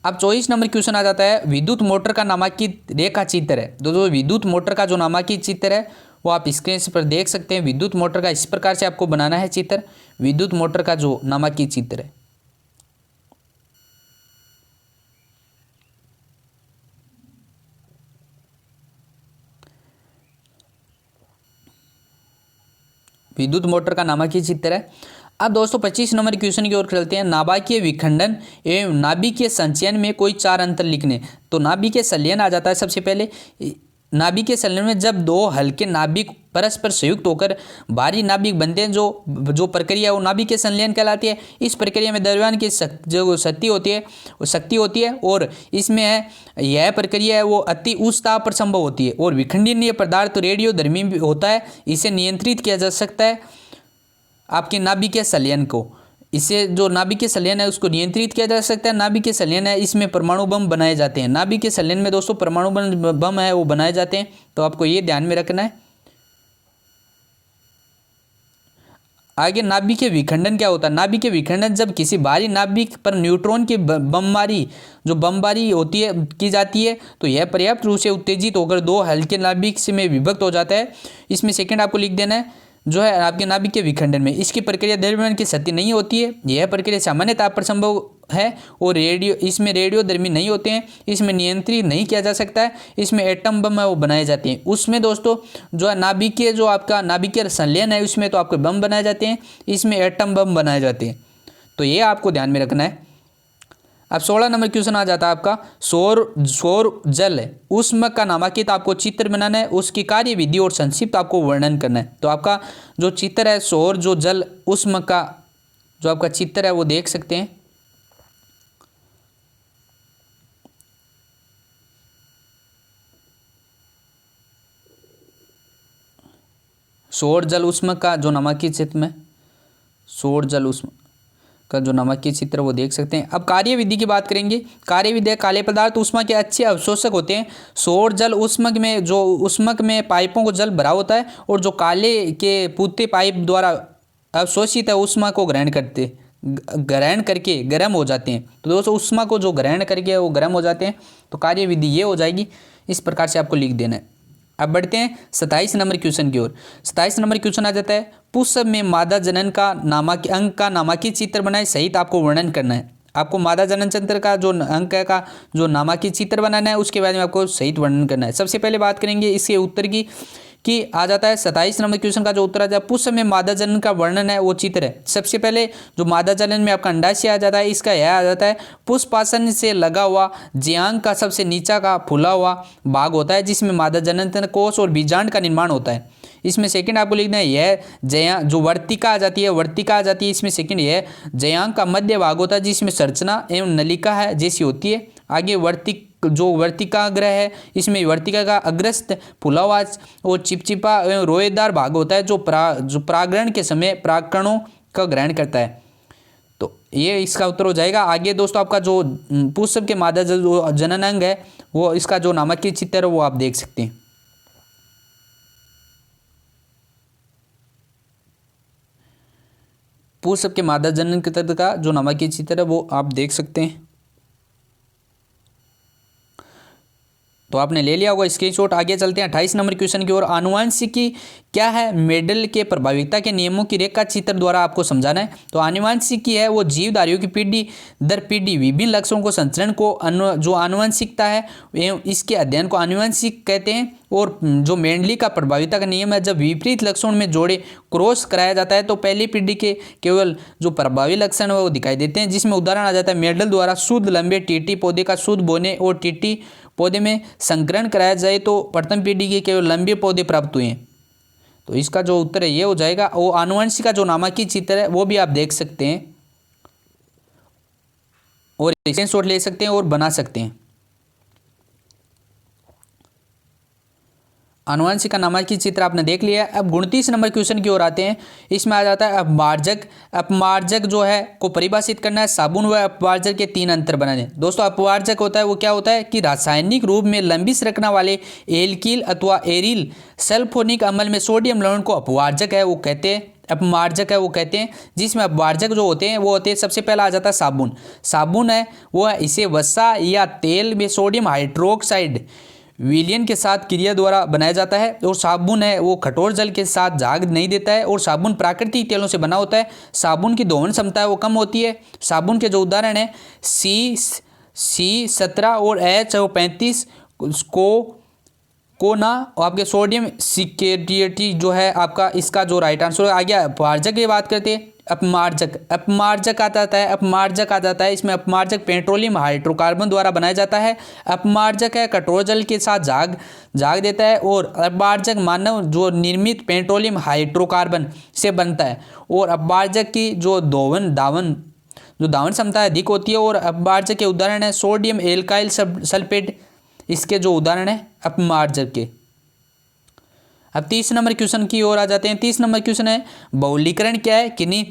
[SPEAKER 1] अब 24 नंबर क्वेश्चन आ जाता है, विद्युत मोटर का नामांकित रेखा चित्र है। दोस्तों विद्युत मोटर का जो नामांकित चित्र है वो आप स्क्रीन पर देख सकते हैं। विद्युत मोटर का इस प्रकार से आपको बनाना है चित्र, विद्युत मोटर का जो नामांकित चित्र है। विद्युत मोटर का नामांकित चित्र है। अब दोस्तों 25 नंबर क्वेश्चन की ओर चलते हैं, नाभिकीय विखंडन एवं नाभिकीय संचयन में कोई 4 अंतर लिखने। तो नाभिकीय संलयन आ जाता है सबसे पहले। नाभिकीय संलयन में जब दो हल्के नाभिक परस्पर संयुक्त होकर भारी नाभिक बनते हैं, जो प्रक्रिया वो नाभिकीय संलयन कहलाती है। इस प्रक्रिया में द्रव्यमान की जो शक्ति होती है और इसमें है यह प्रक्रिया है वो अति उच्च ताप पर संभव होती है। और विखंडनीय पदार्थ रेडियोधर्मी भी होता है, इसे नियंत्रित किया जा सकता है आपके नाभिकीय संलयन को। इससे जो नाभिकीय संलयन है उसको नियंत्रित किया जा सकता है। नाभिकीय संलयन है इसमें परमाणु बम बनाए जाते हैं। नाभिकीय संलयन में दोस्तों परमाणु बम है वो बनाए जाते हैं, तो आपको ये ध्यान में रखना है। आगे नाभिकीय विखंडन क्या होता है। नाभिकीय विखंडन जब किसी भारी नाभिक पर न्यूट्रॉन की बमबारी होती है की जाती है तो यह पर्याप्त रूप से उत्तेजित होकर दो हल्के नाभिक में विभक्त हो जाता है। इसमें सेकंड आपको लिख देना है जो है आपके नाभिकीय विखंडन में। इसकी प्रक्रिया द्रव्यमान की शक्ति नहीं होती है, यह प्रक्रिया सामान्य ताप पर संभव है और इसमें रेडियोधर्मी नहीं होते हैं, इसमें नियंत्रित नहीं किया जा सकता है। इसमें एटम बम है वो बनाए जाते हैं। उसमें दोस्तों जो है नाभिकीय जो आपका नाभिकीय संलयन है उसमें तो आपके बम बनाए जाते हैं, इसमें एटम बम बनाए जाते हैं, तो ये आपको ध्यान में रखना है। अब 16 नंबर क्वेश्चन आ जाता है आपका, सौर जल उष्मा का नामांकित आपको चित्र बनाना है, उसकी कार्य विधि और संक्षिप्त आपको वर्णन करना है। तो आपका जो चित्र है सौर जो जल उष्मा का जो आपका चित्र है वो देख सकते हैं। सौर जल उष्मा का जो नामांकित चित्र में सौर जल उष्मा का जो नमकीय चित्र वो देख सकते हैं। अब कार्यविधि की बात करेंगे। कार्यविधि, काले पदार्थ ऊष्मा के अच्छे अवशोषक होते हैं। सौर जल उष्मक में जो उष्मक में पाइपों को जल भरा होता है और जो काले के पूते पाइप द्वारा अवशोषित है ऊष्मा को ग्रहण करके गर्म हो जाते हैं। तो दोस्तों ऊष्मा को जो ग्रहण करके वो गर्म हो जाते हैं। तो कार्यविधि ये हो जाएगी, इस प्रकार से आपको लिख देना है। अब बढ़ते हैं 27 नंबर क्वेश्चन की ओर। 27 नंबर क्वेश्चन आ जाता है, पुष्प में मादा जनन का नामक अंग का नामकीय चित्र बनाए सहित आपको वर्णन करना है। आपको मादा जनन तंत्र का जो अंक का जो नामकीय चित्र बनाना है, उसके बारे में आपको सहित वर्णन करना है। सबसे पहले बात करेंगे इसके उत्तर की कि आ जाता है 27 नंबर क्वेश्चन का जो उत्तर आ जाता है, पुष्प में मादा जनन का वर्णन है वो चित्र है। सबसे पहले जो मादा जनन में आपका अंडाशय आ जाता है, इसका यह आ जाता है, पुष्पासन से लगा हुआ ज्यांग का सबसे नीचा का फूला हुआ भाग होता है जिसमें मादा जनन तंत्र कोष और बीजांड का निर्माण होता है। इसमें सेकंड आपको लिखना है, यह जयांग जो वर्तिका आ जाती है, इसमें सेकंड यह जयांग का मध्य भाग होता है जिसमें संरचना एवं नलिका है जैसी होती है। आगे जो वर्तिकाग्र है, इसमें वर्तिका का अग्रस्त फूला हुआ और चिपचिपा एवं रोएदार भाग होता है जो परागण के समय परागकणों का ग्रहण करता है। तो ये इसका उत्तर हो जाएगा। आगे दोस्तों आपका जो पुष्प के मादा जनन अंग है वो इसका जो नामकीय चित्र है वो आप देख सकते हैं। पुष्प के मादा जनन तंत्र का जो नामकीय चित्र है वो आप देख सकते हैं। तो आपने ले लिया होगा स्क्रीनशॉट। आगे चलते हैं 28 नंबर क्वेश्चन की ओर। आनुवांशिकी क्या है? मेडल के प्रभाविता के नियमों की रेखा चित्र द्वारा आपको समझाना है। तो आनुवांशिकी है वो जीवधारियों की पीढ़ी दर पीढ़ी विभिन्न लक्षणों को संचरण को जो आनुवंशिकता है एवं इसके अध्ययन को आनुवंशिक कहते हैं। और जो मेंडली का प्रभाविता का नियम है, जब विपरीत लक्षण में जोड़े क्रॉस कराया जाता है तो पहली पीढ़ी के केवल जो प्रभावी लक्षण है वो दिखाई देते हैं, जिसमें उदाहरण आ जाता है मेडल द्वारा शुद्ध लंबे टीटी पौधे का शुद्ध बोने और टीटी पौधे में संकरण कराया जाए तो प्रथम पीढ़ी के केवल लंबे पौधे प्राप्त हुए हैं। तो इसका जो उत्तर है ये हो जाएगा। वो आनुवंशिक का जो नामकीय चित्र है वो भी आप देख सकते हैं और स्क्रीनशॉट ले सकते हैं और बना सकते हैं। आनुवंशिक का नामकीय चित्र आपने देख लिया है। अब 29 नंबर क्वेश्चन की ओर आते हैं। इसमें आ जाता है अपमार्जक जो है को परिभाषित करना है। साबुन व अपमार्जक के 3 अंतर बनाने। दोस्तों अपमार्जक होता है वो क्या होता है कि रासायनिक रूप में लंबी संरचना वाले एल्किल अथवा एरिल सल्फोनिक अम्ल में सोडियम लवण को अपमार्जक है वो कहते हैं। जिसमें अपमार्जक जो होते हैं सबसे पहला आ जाता है साबुन है वो है, इसे वसा या तेल में सोडियम हाइड्रोक्साइड विलयन के साथ क्रिया द्वारा बनाया जाता है। और साबुन है वो कठोर जल के साथ झाग नहीं देता है और साबुन प्राकृतिक तेलों से बना होता है। साबुन की दोहन क्षमता है वो कम होती है। साबुन के जो उदाहरण है C17 और H35 को ना आपके सोडियम सिकेटिएटी जो है आपका इसका जो राइट आंसर आ गया। अपमार्जक की बात करते हैं। अपमार्जक आ जाता है। इसमें अपमार्जक पेट्रोलियम हाइड्रोकार्बन द्वारा बनाया जाता है। अपमार्जक है कठोर जल के साथ झाग देता है और अपमार्जक मानव जो निर्मित पेट्रोलियम हाइड्रोकार्बन से बनता है। और अपमार्जक की जो दावन क्षमता अधिक होती है। और अपमार्जक के उदाहरण है सोडियम एल्काइल सल्फेट, इसके जो उदाहरण है अपमार्जक के। अब 30 नंबर क्वेश्चन की ओर आ जाते हैं। 30 नंबर क्वेश्चन है बहुलीकरण क्या है? किन्हीं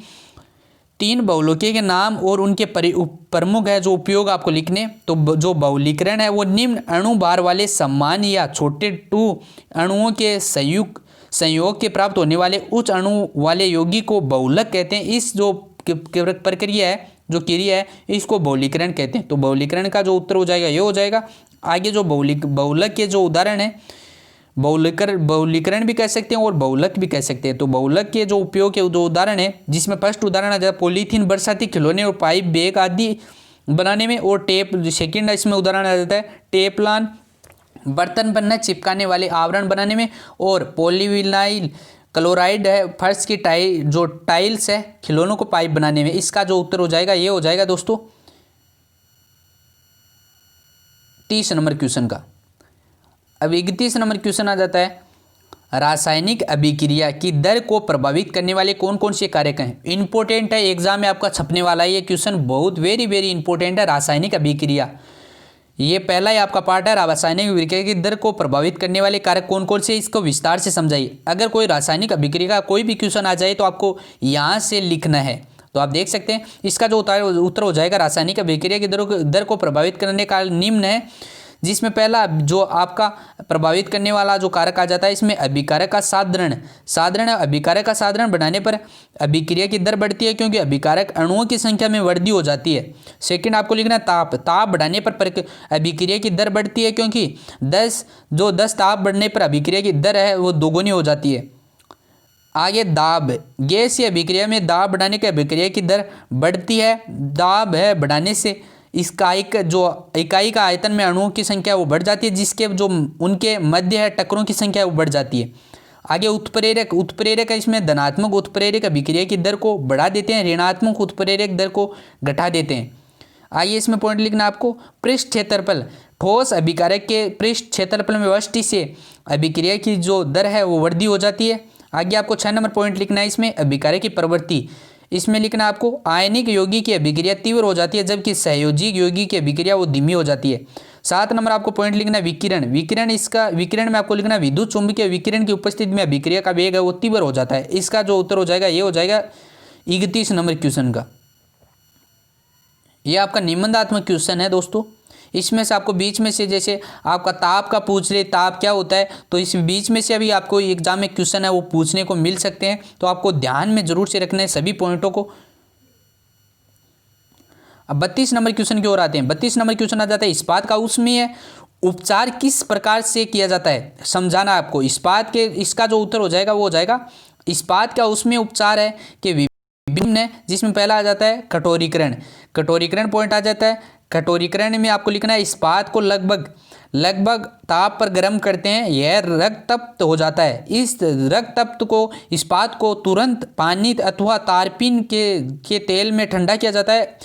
[SPEAKER 1] 3 बहुलकों के नाम और उनके प्रमुख है जो उपयोग आपको लिखने। तो जो बहुलीकरण है वो निम्न अणुभार वाले समान या छोटे 2 अणुओं के संयोग के प्राप्त होने वाले उच्च अणु वाले यौगिक को बहुलक कहते हैं। इस जो प्रक्रिया है जो क्रिया है इसको बहुलीकरण कहते हैं। तो बहुलीकरण का जो उत्तर हो जाएगा ये हो जाएगा। आगे जो बहुलक के जो उदाहरण है बहुलीकरण भी कह सकते हैं और बहुलक भी कह सकते हैं। तो बहुलक के जो उपयोग के जो उदाहरण है जिसमें फर्स्ट उदाहरण आ जाता है पॉलीथीन बरसाती खिलौने और पाइप बैग आदि बनाने में। और टेप सेकंड इसमें उदाहरण आ जाता है टेपलान बर्तन बनना चिपकाने वाले आवरण बनाने में। और पॉलीविनाइल क्लोराइड है फर्श की टाइल्स है खिलौनों को पाइप बनाने में। इसका जो उत्तर हो जाएगा ये हो जाएगा दोस्तों 30 नंबर क्वेश्चन का। अब 31 नंबर क्वेश्चन आ जाता है रासायनिक अभिक्रिया की दर को प्रभावित करने वाले कौन कौन से कारक हैं। इंपॉर्टेंट है, एग्जाम में आपका छपने वाला है ये क्वेश्चन, बहुत वेरी इंपॉर्टेंट है। रासायनिक अभिक्रिया ये पहला ही आपका पार्ट है, रासायनिक अभिक्रिया की दर को प्रभावित करने वाले कारक कौन कौन से, इसको विस्तार से समझाइए। अगर कोई रासायनिक अभिक्रिया का कोई भी क्वेश्चन आ जाए तो आपको यहाँ से लिखना है। तो आप देख सकते हैं इसका जो उत्तर हो जाएगा, रासायनिक अभिक्रिया की दर को प्रभावित करने का निम्न है, जिसमें पहला जो आपका प्रभावित करने वाला जो कारक आ जाता है, इसमें अभिकारक का साधारण अभिकारक का साधारण बढ़ाने पर अभिक्रिया की दर बढ़ती है, क्योंकि अभिकारक अणुओं की संख्या में वृद्धि हो जाती है। सेकंड आपको लिखना है ताप बढ़ाने पर अभिक्रिया की दर बढ़ती है, क्योंकि 10 ताप बढ़ने पर अभिक्रिया की दर है वो दोगुनी हो जाती है। आगे दाब, गैस या अभिक्रिया में दाब बढ़ाने की अभिक्रिया की दर बढ़ती है। दाब है बढ़ाने से इकाई का आयतन में अणुओं की संख्या वो बढ़ जाती है, जिसके जो उनके मध्य है टक्करों की संख्या वो बढ़ जाती है। आगे उत्प्रेरक है, इसमें धनात्मक उत्प्रेरक अभिक्रिया की दर को बढ़ा देते हैं, ऋणात्मक उत्प्रेरक दर को घटा देते हैं। आइए इसमें पॉइंट लिखना आपको, पृष्ठ क्षेत्रफल, ठोस अभिकारक के पृष्ठ क्षेत्रफल में व्यष्टि से अभिक्रिया की जो दर है वो वृद्धि हो जाती है। आगे आपको 6 नंबर पॉइंट लिखना है, इसमें अभिकारक की प्रवृत्ति, इसमें लिखना आपको आयनिक यौगिक की अभिक्रिया तीव्र हो जाती है, जबकि सहयोजिक यौगिक की अभिक्रिया वो धीमी हो जाती है। 7 नंबर आपको पॉइंट लिखना है विकिरण में आपको लिखना है विद्युत चुंबकीय विकिरण की उपस्थिति में अभिक्रिया का वेग है वो तीव्र हो जाता है। इसका जो उत्तर हो जाएगा ये हो जाएगा 31 नंबर क्वेश्चन का। ये आपका निबंधात्मक क्वेश्चन है दोस्तों। इसमें से आपको बीच में से, जैसे आपका ताप का पूछ रहे, ताप क्या होता है, तो इस बीच में से अभी आपको एग्जाम में क्वेश्चन है वो पूछने को मिल सकते हैं, तो आपको ध्यान में जरूर से रखना है सभी पॉइंटों को। अब 32 नंबर क्वेश्चन की ओर आते हैं। 32 नंबर क्वेश्चन आ जाता है, इस्पात का ऊष्मीय उपचार किस प्रकार से किया जाता है, समझाना आपको। इसका जो उत्तर हो जाएगा वो हो जाएगा, इस्पात का ऊष्मीय उपचार है कि विभिन्न है, जिसमें पहला आ जाता है कठोरीकरण पॉइंट आ जाता है। कठोरीकरण में आपको लिखना है इस्पात को लगभग ताप पर गर्म करते हैं, यह रक्त तप्त हो जाता है। इस रक्त तप्त को इस्पात को तुरंत पानी अथवा तारपीन के तेल में ठंडा किया जाता है।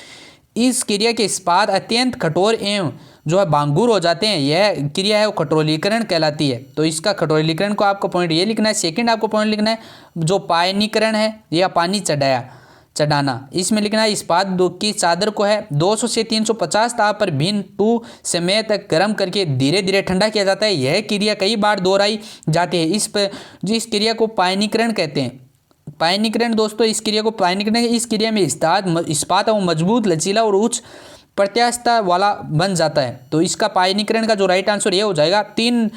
[SPEAKER 1] इस क्रिया के इस्पात अत्यंत कठोर एवं जो है भांगुर हो जाते हैं, यह क्रिया है वो कठोरीकरण कहलाती है। तो इसका कठोरीकरण को आपको पॉइंट ये लिखना है। सेकंड आपको पॉइंट लिखना है जो पायनीकरण है या पानी चढ़ाना, इसमें लिखना है इस्पात की चादर को है 200 से 350 ताप पर भिन्न 2 समय तक गर्म करके धीरे धीरे ठंडा किया जाता है। यह क्रिया कई बार दोहराई जाती है। इस क्रिया को पायनीकरण कहते हैं। पायनीकरण दोस्तों, इस क्रिया को पायनीकरण, इस क्रिया में इस्पात वो मजबूत, लचीला और उच्च प्रत्यास्थता वाला बन जाता है। तो इसका पायनीकरण का जो राइट आंसर ये हो जाएगा 3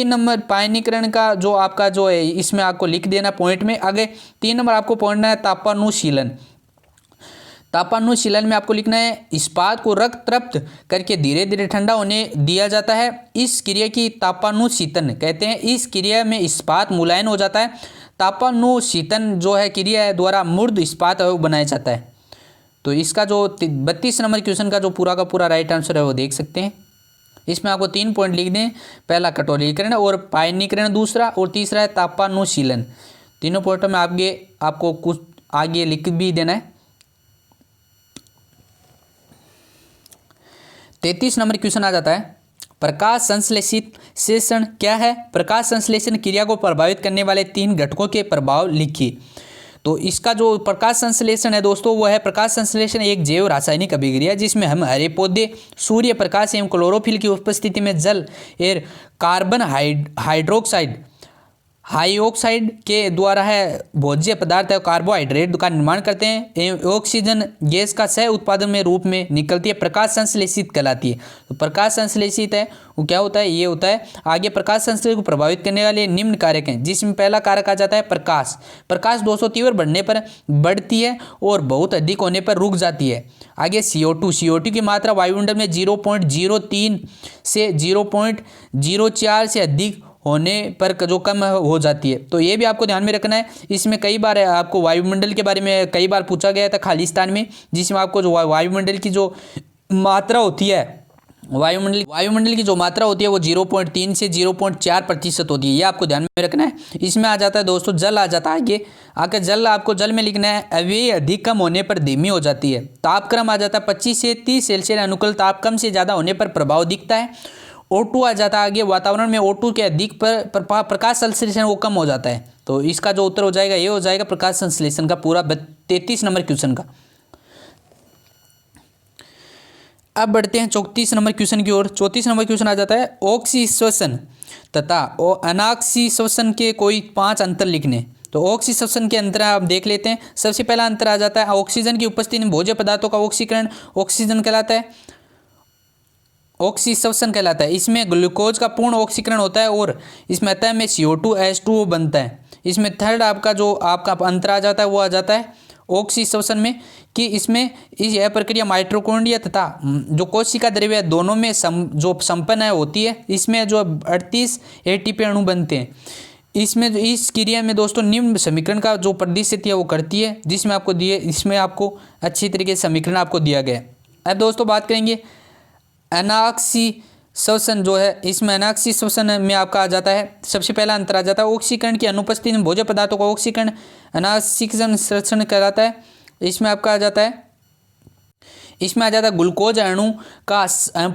[SPEAKER 1] नंबर। पायनीकरण का जो आपका जो है इसमें आपको लिख देना पॉइंट में। आगे 3 नंबर आपको पढ़ना है तापानुशीलन में आपको लिखना है इस्पात को रक्त तप्त करके धीरे धीरे ठंडा होने दिया जाता है। इस क्रिया की तापानुशीतन कहते हैं। इस क्रिया में इस्पात मुलायम हो जाता है। तापानुशीतन जो है क्रिया है द्वारा मूर्ध इस्पात बनाया जाता है। तो इसका जो 32 नंबर क्वेश्चन का जो पूरा का पूरा राइट आंसर है वो देख सकते हैं। इसमें आपको 3 पॉइंट लिख दें, पहला कठोरीकरण और पायनीकरण दूसरा, और तीसरा है तापानुशीलन। तीनों पॉइंटों में आपको कुछ आगे लिख भी देना है। 33 नंबर क्वेश्चन आ जाता है, प्रकाश संश्लेषण क्या है। प्रकाश संश्लेषण क्रिया को प्रभावित करने वाले 3 घटकों के प्रभाव लिखिए। तो इसका जो प्रकाश संश्लेषण है दोस्तों वो है, प्रकाश संश्लेषण एक जैव रासायनिक अभिक्रिया जिसमें हम हरे पौधे सूर्य प्रकाश एवं क्लोरोफिल की उपस्थिति में जल और कार्बन हाइऑक्साइड के द्वारा है भोज्य पदार्थ है कार्बोहाइड्रेट का निर्माण करते हैं एवं ऑक्सीजन गैस का सह उत्पादन में रूप में निकलती है, प्रकाश संश्लेषित कहलाती है। तो प्रकाश संश्लेषित है वो क्या होता है, ये होता है। आगे प्रकाश संश्लेषण को प्रभावित करने वाले निम्न कारक हैं, जिसमें पहला कारक आ जाता है प्रकाश 200 तीव्र बढ़ने पर बढ़ती है और बहुत अधिक होने पर रुक जाती है। आगे CO2 की मात्रा वायुमंडल में 0.03 से 0.04 से अधिक होने पर जो कम हो जाती है। तो ये भी आपको ध्यान में रखना है। इसमें कई बार आपको वायुमंडल के बारे में कई बार पूछा गया था खालिस्तान में, जिसमें आपको जो वायुमंडल की जो मात्रा होती है, वायुमंडल की जो मात्रा होती है वो 0.3 से 0.4% होती है। ये आपको ध्यान में रखना है। इसमें आ जाता है दोस्तों जल आ जाता है। आगे जल में लिखना है अव्यय अधिक कम होने पर धीमी हो जाती है। तापक्रम आ जाता है 25 से 30 सेल्सियस अनुकूल ताप कम से ज़्यादा होने पर प्रभाव दिखता है। O2 आ जाता है आगे, वातावरण में O2 के अधिक पर प्रकाश संश्लेषण वो कम हो जाता है। तो इसका जो उत्तर हो जाएगा ये हो जाएगा प्रकाश संश्लेषण का पूरा 33 नंबर क्वेश्चन का। अब बढ़ते हैं 34 नंबर क्वेश्चन की ओर। 34 नंबर क्वेश्चन आ जाता है ऑक्सीश्वसन तथा अनाक्सीश्वसन के कोई 5 अंतर लिखने। तो ऑक्सीश्वसन के अंतर आप देख लेते हैं। सबसे पहला अंतर आ जाता है ऑक्सीजन की उपस्थिति में भोज्य पदार्थों का ऑक्सीकरण ऑक्सीजन कहलाता है, ऑक्सीश्वसन कहलाता है। इसमें ग्लूकोज का पूर्ण ऑक्सीकरण होता है और इसमें अतः में CO2H2O बनता है। इसमें थर्ड आपका अंतर आ जाता है वो आ जाता है ऑक्सीश्वसन में कि इसमें यह प्रक्रिया माइटोकॉन्ड्रिया तथा जो कोशिका द्रव्य है दोनों में जो संपन्न होती है। इसमें जो 38 ATP अणु बनते हैं। इसमें इस क्रिया में दोस्तों निम्न समीकरण का जो प्रतिशत है वो करती है, इसमें आपको अच्छी तरीके से समीकरण आपको दिया गया है। अब दोस्तों बात करेंगे अनाक्सीश्वसन जो है। इसमें अनाक्सीश्वसन में आपका आ जाता है सबसे पहला अंतर आ जाता है ऑक्सीकरण की अनुपस्थिति में भोज्य पदार्थों का ऑक्सीकरण अनाक्सीश्वसन कहलाता है। इसमें आपका आ जाता है ग्लूकोज अणु का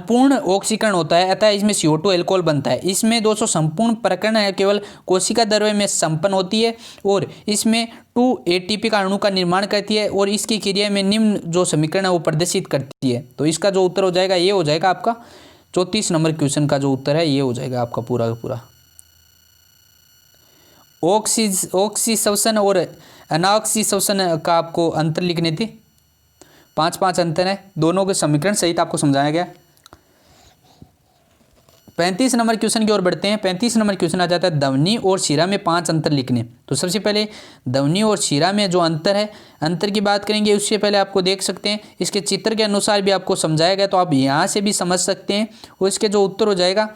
[SPEAKER 1] पूर्ण ऑक्सीकरण होता है, अतः इसमें CO2 अल्कोहल बनता है। इसमें दोस्तों संपूर्ण प्रकरण है केवल कोशिका द्रव्य में संपन्न होती है और इसमें 2 ATP का अणु का निर्माण करती है और इसकी क्रिया में निम्न जो समीकरण है वो प्रदर्शित करती है। तो इसका जो उत्तर हो जाएगा ये हो जाएगा आपका 34 नंबर क्वेश्चन का जो उत्तर है ये हो जाएगा आपका पूरा का पूरा। ऑक्सीश्वसन और अनाक्सीश्वसन का आपको अंतर लिखने थे। 5 अंतर है, दोनों के समीकरण सहित आपको समझाया गया। 35 नंबर क्वेश्चन की ओर बढ़ते हैं। 35 नंबर क्वेश्चन आ जाता है ध्वनि और शिरा में 5 अंतर लिखने। तो सबसे पहले ध्वनि और शिरा में जो अंतर है, अंतर की बात करेंगे उससे पहले आपको देख सकते हैं इसके चित्र के अनुसार भी आपको समझाया गया, तो आप यहाँ से भी समझ सकते हैं। और इसके जो उत्तर हो जाएगा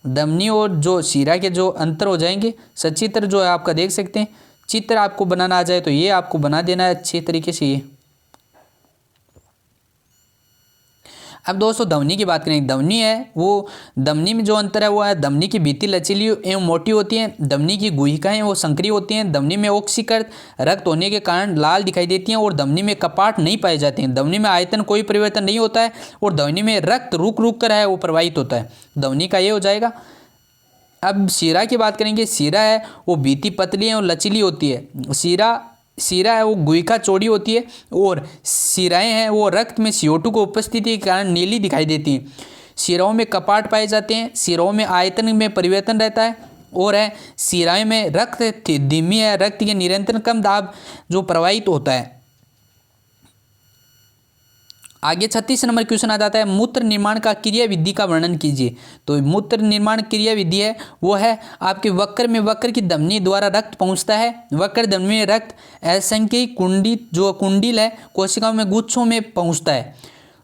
[SPEAKER 1] ध्वनि और जो शिरा के जो अंतर हो जाएंगे, सचित्र जो है आपका देख सकते हैं। चित्र आपको बनाना आ जाए तो ये आपको बना देना है अच्छे तरीके से। ये अब दोस्तों ध्वनि की बात करें। ध्वनि है वो ध्वनि में जो अंतर है वो है ध्वनि की भित्ति लचीली एवं मोटी होती है, ध्वनि की गुहिकाएं वो संकरी होती हैं, ध्वनि में ऑक्सीकृत रक्त होने के कारण लाल दिखाई देती हैं और ध्वनि में कपाट नहीं पाए जाते हैं। ध्वनि में आयतन कोई परिवर्तन नहीं होता है और ध्वनि में रक्त रुक रुक कर है वो प्रवाहित होता है। ध्वनि का ये हो जाएगा। अब शिरा की बात करेंगे। शिरा है वो भित्ति पतली है और लचीली होती है। शिरा है वो गुहिका चौड़ी होती है और शिराएं हैं वो रक्त में CO2 को उपस्थिति के कारण नीली दिखाई देती हैं। शिराओं में कपाट पाए जाते हैं। शिराओं में आयतन में परिवर्तन रहता है और है शिराएं में रक्त धीमी है, रक्त के निरंतर कम दाब जो प्रवाहित होता है। आगे 36 नंबर क्वेश्चन आ जाता है मूत्र निर्माण का क्रिया विधि का वर्णन कीजिए। तो मूत्र निर्माण क्रिया विधि है वो है आपके वक्र की धमनी द्वारा रक्त पहुंचता है। वक्र धमनी में रक्त असंख्य कुंडील है कोशिकाओं में गुच्छों में पहुंचता है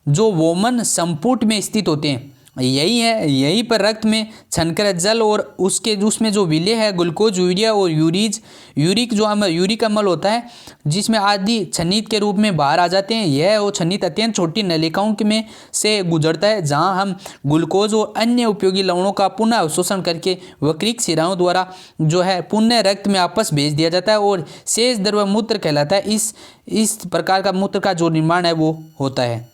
[SPEAKER 1] जो वोमन संपुट में स्थित होते हैं। यहीं पर रक्त में छनकर जल और उसमें जो विलेय है ग्लूकोज, यूरिया और यूरिक अम्ल होता है जिसमें आदि छन्नित के रूप में बाहर आ जाते हैं। यह वो छन्नित अत्यंत छोटी नलिकाओं में से गुजरता है जहां हम ग्लूकोज और अन्य उपयोगी लवणों का पुनः अवशोषण करके वक्रिक शिराओं द्वारा जो है पुण्य रक्त में वापस भेज दिया जाता है और शेष द्रव मूत्र कहलाता है। इस प्रकार का मूत्र का जो निर्माण है वो होता है।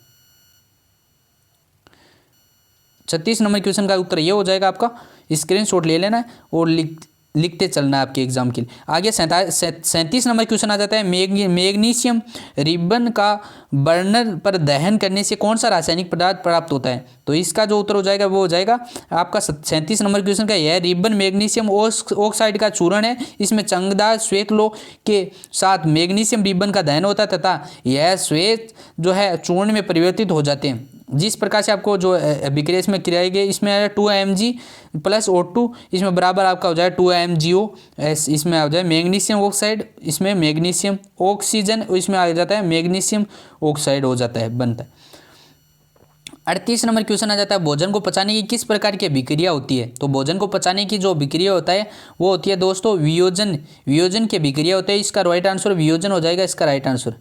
[SPEAKER 1] 36 नंबर क्वेश्चन का उत्तर ये हो जाएगा आपका। स्क्रीनशॉट ले लेना है और लिखते चलना है आपके एग्जाम के लिए। आगे 37 नंबर क्वेश्चन आ जाता है मैग्नीशियम रिबन का बर्नर पर दहन करने से कौन सा रासायनिक पदार्थ प्राप्त होता है। तो इसका जो उत्तर हो जाएगा वो हो जाएगा आपका 37 नंबर क्वेश्चन का। यह रिबन मैग्नीशियम ऑक्साइड का चूर्ण है। इसमें चंगदार श्वेत लोह के साथ मैग्नीशियम रिबन का दहन होता है तथा यह श्वेत जो है चूर्ण में परिवर्तित हो जाते हैं। जिस प्रकार से आपको जो अभिक्रिया इसमें कराई गई इसमें 2Mg + O2 इसमें बराबर आपका हो जाए 2MgO। इसमें आ जाए मैग्नीशियम ऑक्साइड, इसमें मैग्नीशियम ऑक्सीजन, इसमें आ जाता है मैग्नीशियम ऑक्साइड हो जाता है बनता है। 38 नंबर क्वेश्चन आ जाता है भोजन को पचाने की किस प्रकार की अभिक्रिया होती है। तो भोजन को पचाने की जो अभिक्रिया होता है वो होती है दोस्तों वियोजन की अभिक्रिया होती है। इसका राइट आंसर वियोजन हो जाएगा, इसका राइट आंसर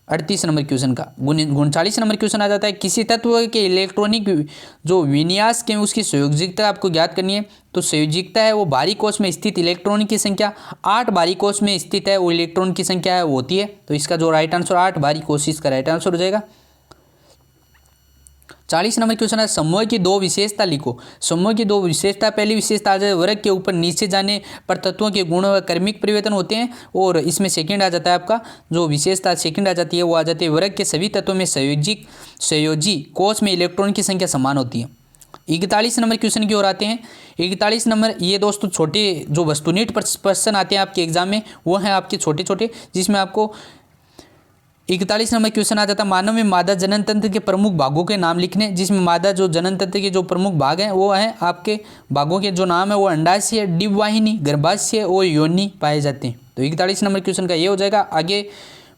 [SPEAKER 1] 38 नंबर क्वेश्चन का। 39 नंबर क्वेश्चन आ जाता है किसी तत्व के इलेक्ट्रॉनिक जो विन्यास के उसकी संयोजकता आपको ज्ञात करनी है। तो संयोजकता है वो बाहरी कोश में स्थित इलेक्ट्रॉन की संख्या 8 बाहरी कोश में स्थित है वो इलेक्ट्रॉन की संख्या है वो होती है। तो इसका जो राइट आंसर 8 बाहरी कोश, इसका राइट आंसर हो जाएगा। 40 नंबर क्वेश्चन है समूह की दो विशेषता लिखो। समूह की दो विशेषता, पहली विशेषता आ जाए वर्ग के ऊपर नीचे जाने पर तत्वों के गुण व क्रमिक परिवर्तन होते हैं, और इसमें सेकंड आ जाता है आपका जो विशेषता सेकंड आ जाती है वो आ जाती है वर्ग के सभी तत्वों में संयोजी कोष में इलेक्ट्रॉन की संख्या समान होती है। 41 नंबर क्वेश्चन की ओर आते हैं। 41 नंबर ये दोस्तों छोटे जो वस्तुनिष्ठ प्रश्न आते हैं आपके एग्जाम में वो हैं आपके छोटे छोटे, जिसमें आपको 41 नंबर क्वेश्चन आ जाता है मानव में मादा जनन तंत्र के प्रमुख भागों के नाम लिखने, जिसमें मादा जो जनन तंत्र के जो प्रमुख भाग हैं वो हैं आपके भागों के जो नाम है वो अंडाशय, डिंबवाहिनी, गर्भाशय और योनि पाए जाते हैं। तो 41 नंबर क्वेश्चन का ये हो जाएगा। आगे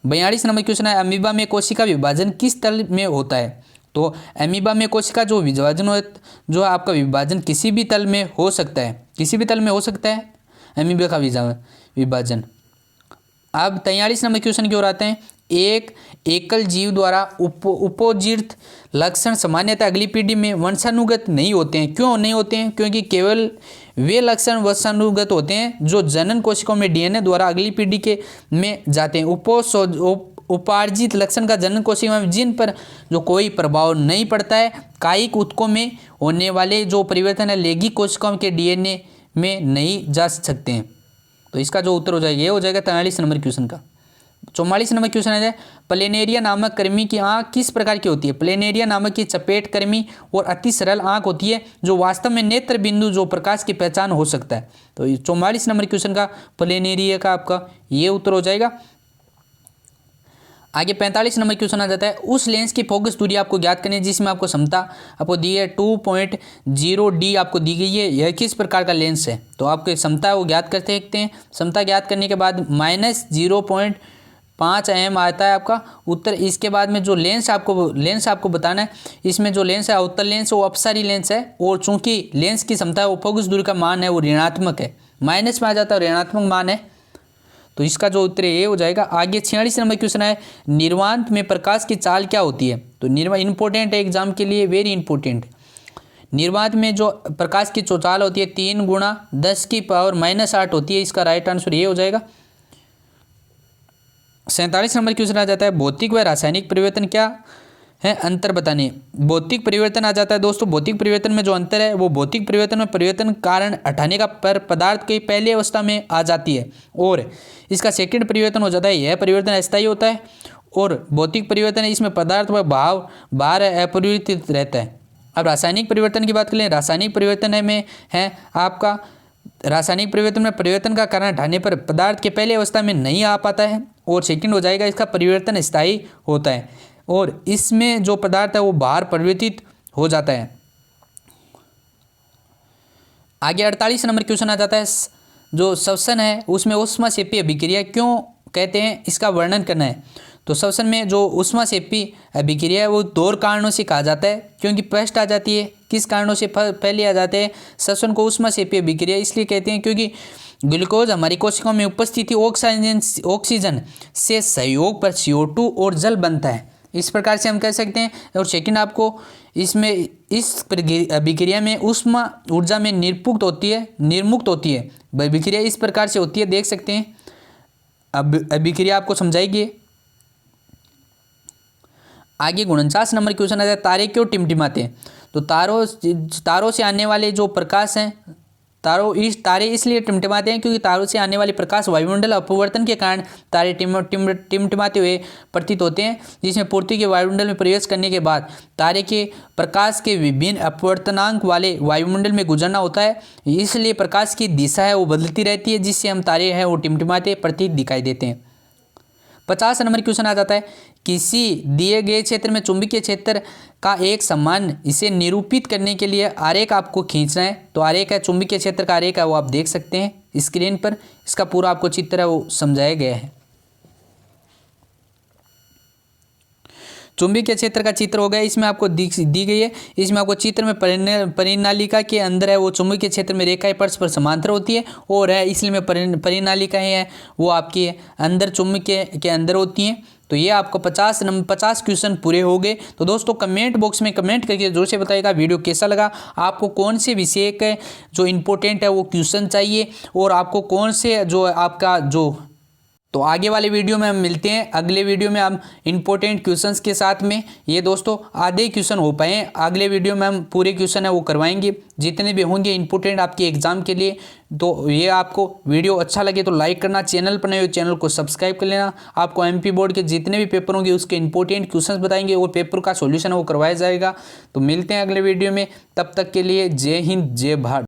[SPEAKER 1] 42 नंबर क्वेश्चन है अमीबा में कोशिका विभाजन किस तल में होता है। तो अमीबा में कोशिका जो विभाजन हो जो आपका विभाजन किसी भी तल में हो सकता है, किसी भी तल में हो सकता है अमीबा का विभाजन। अब 43 नंबर क्वेश्चन की ओर आते हैं। एक एकल जीव द्वारा उपोजित लक्षण सामान्यतः अगली पीढ़ी में वंशानुगत नहीं होते हैं। क्यों नहीं होते हैं? क्योंकि केवल वे लक्षण वंशानुगत होते हैं जो जनन कोशिकाओं में डीएनए द्वारा अगली पीढ़ी के में जाते हैं। उपार्जित लक्षण का जनन कोशिका में जिन पर जो कोई प्रभाव नहीं पड़ता है, कायिक ऊतकों में होने वाले जो परिवर्तन है लैंगिक कोशिकाओं के डीएनए में नहीं जा सकते हैं। तो इसका जो उत्तर हो जाएगा ये हो जाएगा 43 नंबर क्वेश्चन का। 44 नंबर क्वेश्चन है प्लेनेरिया नामक कृमि की आंख किस प्रकार की होती है। प्लेनेरिया नामक की चपेट कृमि और अति सरल आंख होती है जो वास्तव में नेत्र बिंदु जो प्रकाश की पहचान हो सकता है। तो 44 नंबर क्वेश्चन का प्लेनेरिया का आपका ये उत्तर हो जाएगा। आगे 45 नंबर क्वेश्चन आ जाता है उस लेंस की फोकस दूरी आपको ज्ञात करनी है जिसमें आपको क्षमता आपको दी है 2.0D आपको दी गई है। यह किस प्रकार का लेंस है। तो आपको क्षमता वो ज्ञात करते देखते हैं। क्षमता ज्ञात करने के बाद -0.5 mm आता है आपका उत्तर। इसके बाद में जो लेंस आपको बताना है, इसमें जो लेंस है उत्तर लेंस वो अपसारी लेंस है, और चूंकि लेंस की क्षमता है वो फोकस दूरी का मान है वो ऋणात्मक है, माइनस में आ जाता है ऋणात्मक मान है। तो इसका जो उत्तर ये हो जाएगा। आगे 46 नंबर क्वेश्चन है निर्वात में प्रकाश की चाल क्या होती है। तो इंपॉर्टेंट है एग्जाम के लिए, वेरी इंपॉर्टेंट। निर्वात में जो प्रकाश की जो चाल होती है 3 × 10⁻⁻8 होती है। इसका राइट आंसर ये हो जाएगा। 47 नंबर क्वेश्चन आ जाता है भौतिक व रासायनिक परिवर्तन क्या है, अंतर बताने। भौतिक परिवर्तन आ जाता है दोस्तों। भौतिक परिवर्तन में जो अंतर है वो भौतिक परिवर्तन में परिवर्तन कारण हटाने का पर पदार्थ की पहली अवस्था में आ जाती है, और इसका सेकंड परिवर्तन हो जाता है यह परिवर्तन अस्थायी होता है। और भौतिक परिवर्तन है इसमें पदार्थ व भाव बाहर अपरिवर्तित रहता है। अब रासायनिक परिवर्तन की बात करें। रासायनिक परिवर्तन में है आपका रासायनिक परिवर्तन में परिवर्तन का कारण हटाने पर पदार्थ के पहले अवस्था में नहीं आ पाता है, और सेकंड हो जाएगा इसका परिवर्तन स्थायी होता है, और इसमें जो पदार्थ है वो बाहर परिवर्तित हो जाता है। आगे 48 नंबर क्वेश्चन आ जाता है जो श्वसन है उसमें ऊष्माक्षेपी अभिक्रिया क्यों कहते हैं, इसका वर्णन करना है। तो श्वसन में जो ऊष्माक्षेपी अभिक्रिया है वो 2 कारणों से कहा जाता है, क्योंकि फर्स्ट आ जाती है किस कारणों से पहले आ जाते हैं श्वसन को ऊष्माक्षेपी अभिक्रिया इसलिए कहते हैं क्योंकि ग्लूकोज हमारी कोशिकाओं में उपस्थिति ऑक्सीजन से सहयोग पर CO2 और जल बनता है, इस प्रकार से हम कह सकते हैं। और सेकंड आपको इसमें इस अभिक्रिया में ऊष्मा ऊर्जा में निर्मुक्त होती है। अभिक्रिया इस प्रकार से होती है, देख सकते हैं। अब अभिक्रिया आपको समझाएगी। आगे 49 नंबर क्वेश्चन आता है तारे क्यों टिमटिमाते हैं। तो तारों से आने वाले जो प्रकाश हैं तारे इसलिए टिमटिमाते हैं क्योंकि तारों से आने वाले प्रकाश वायुमंडल अपवर्तन के कारण तारे टिमटिमाते हुए प्रतीत होते हैं, जिसमें पृथ्वी के वायुमंडल में प्रवेश करने के बाद तारे के प्रकाश के विभिन्न अपवर्तनांक वाले वायुमंडल में गुजरना होता है, इसलिए प्रकाश की दिशा है वो बदलती रहती है, जिससे हम तारे हैं वो टिमटिमाते प्रतीत दिखाई देते हैं। 50 नंबर क्वेश्चन आ जाता है किसी दिए गए क्षेत्र में चुंबकीय क्षेत्र का एक समान इसे निरूपित करने के लिए आरेख आपको खींचना है। तो आरेख है चुंबकीय क्षेत्र का आरेख है वो आप देख सकते हैं स्क्रीन पर, इसका पूरा आपको चित्र है वो समझाया गया है। चुंबकीय क्षेत्र का चित्र हो गया, इसमें आपको दी गई है। इसमें आपको चित्र में परिनालिका के अंदर है वो चुंबकीय क्षेत्र में रेखाएं परस्पर समांतर होती है, और है इसलिए में परिनालिकाएं हैं वो आपकी अंदर चुंबकीय के अंदर होती हैं। तो ये आपको 50 क्वेश्चन पूरे हो गए। तो दोस्तों कमेंट बॉक्स में कमेंट करके जरूर से बताइएगा वीडियो कैसा लगा, आपको कौन से विषय के जो इम्पोर्टेंट है वो क्वेश्चन चाहिए, और आपको कौन से जो आपका जो तो आगे वाले वीडियो में हम मिलते हैं। अगले वीडियो में हम इंपॉर्टेंट क्वेश्चंस के साथ में। ये दोस्तों आधे क्वेश्चन हो पाए हैं, अगले वीडियो में हम पूरे क्वेश्चन है वो करवाएंगे जितने भी होंगे इंपॉर्टेंट आपके एग्जाम के लिए। तो ये आपको वीडियो अच्छा लगे तो लाइक करना, चैनल पर नए हो चैनल को सब्सक्राइब कर लेना। आपको एमपी बोर्ड के जितने भी पेपर होंगे उसके इंपॉर्टेंट क्वेश्चंस बताएंगे और पेपर का सॉल्यूशन है वो करवाया जाएगा। तो मिलते हैं अगले वीडियो में, तब तक के लिए जय हिंद जय भारत।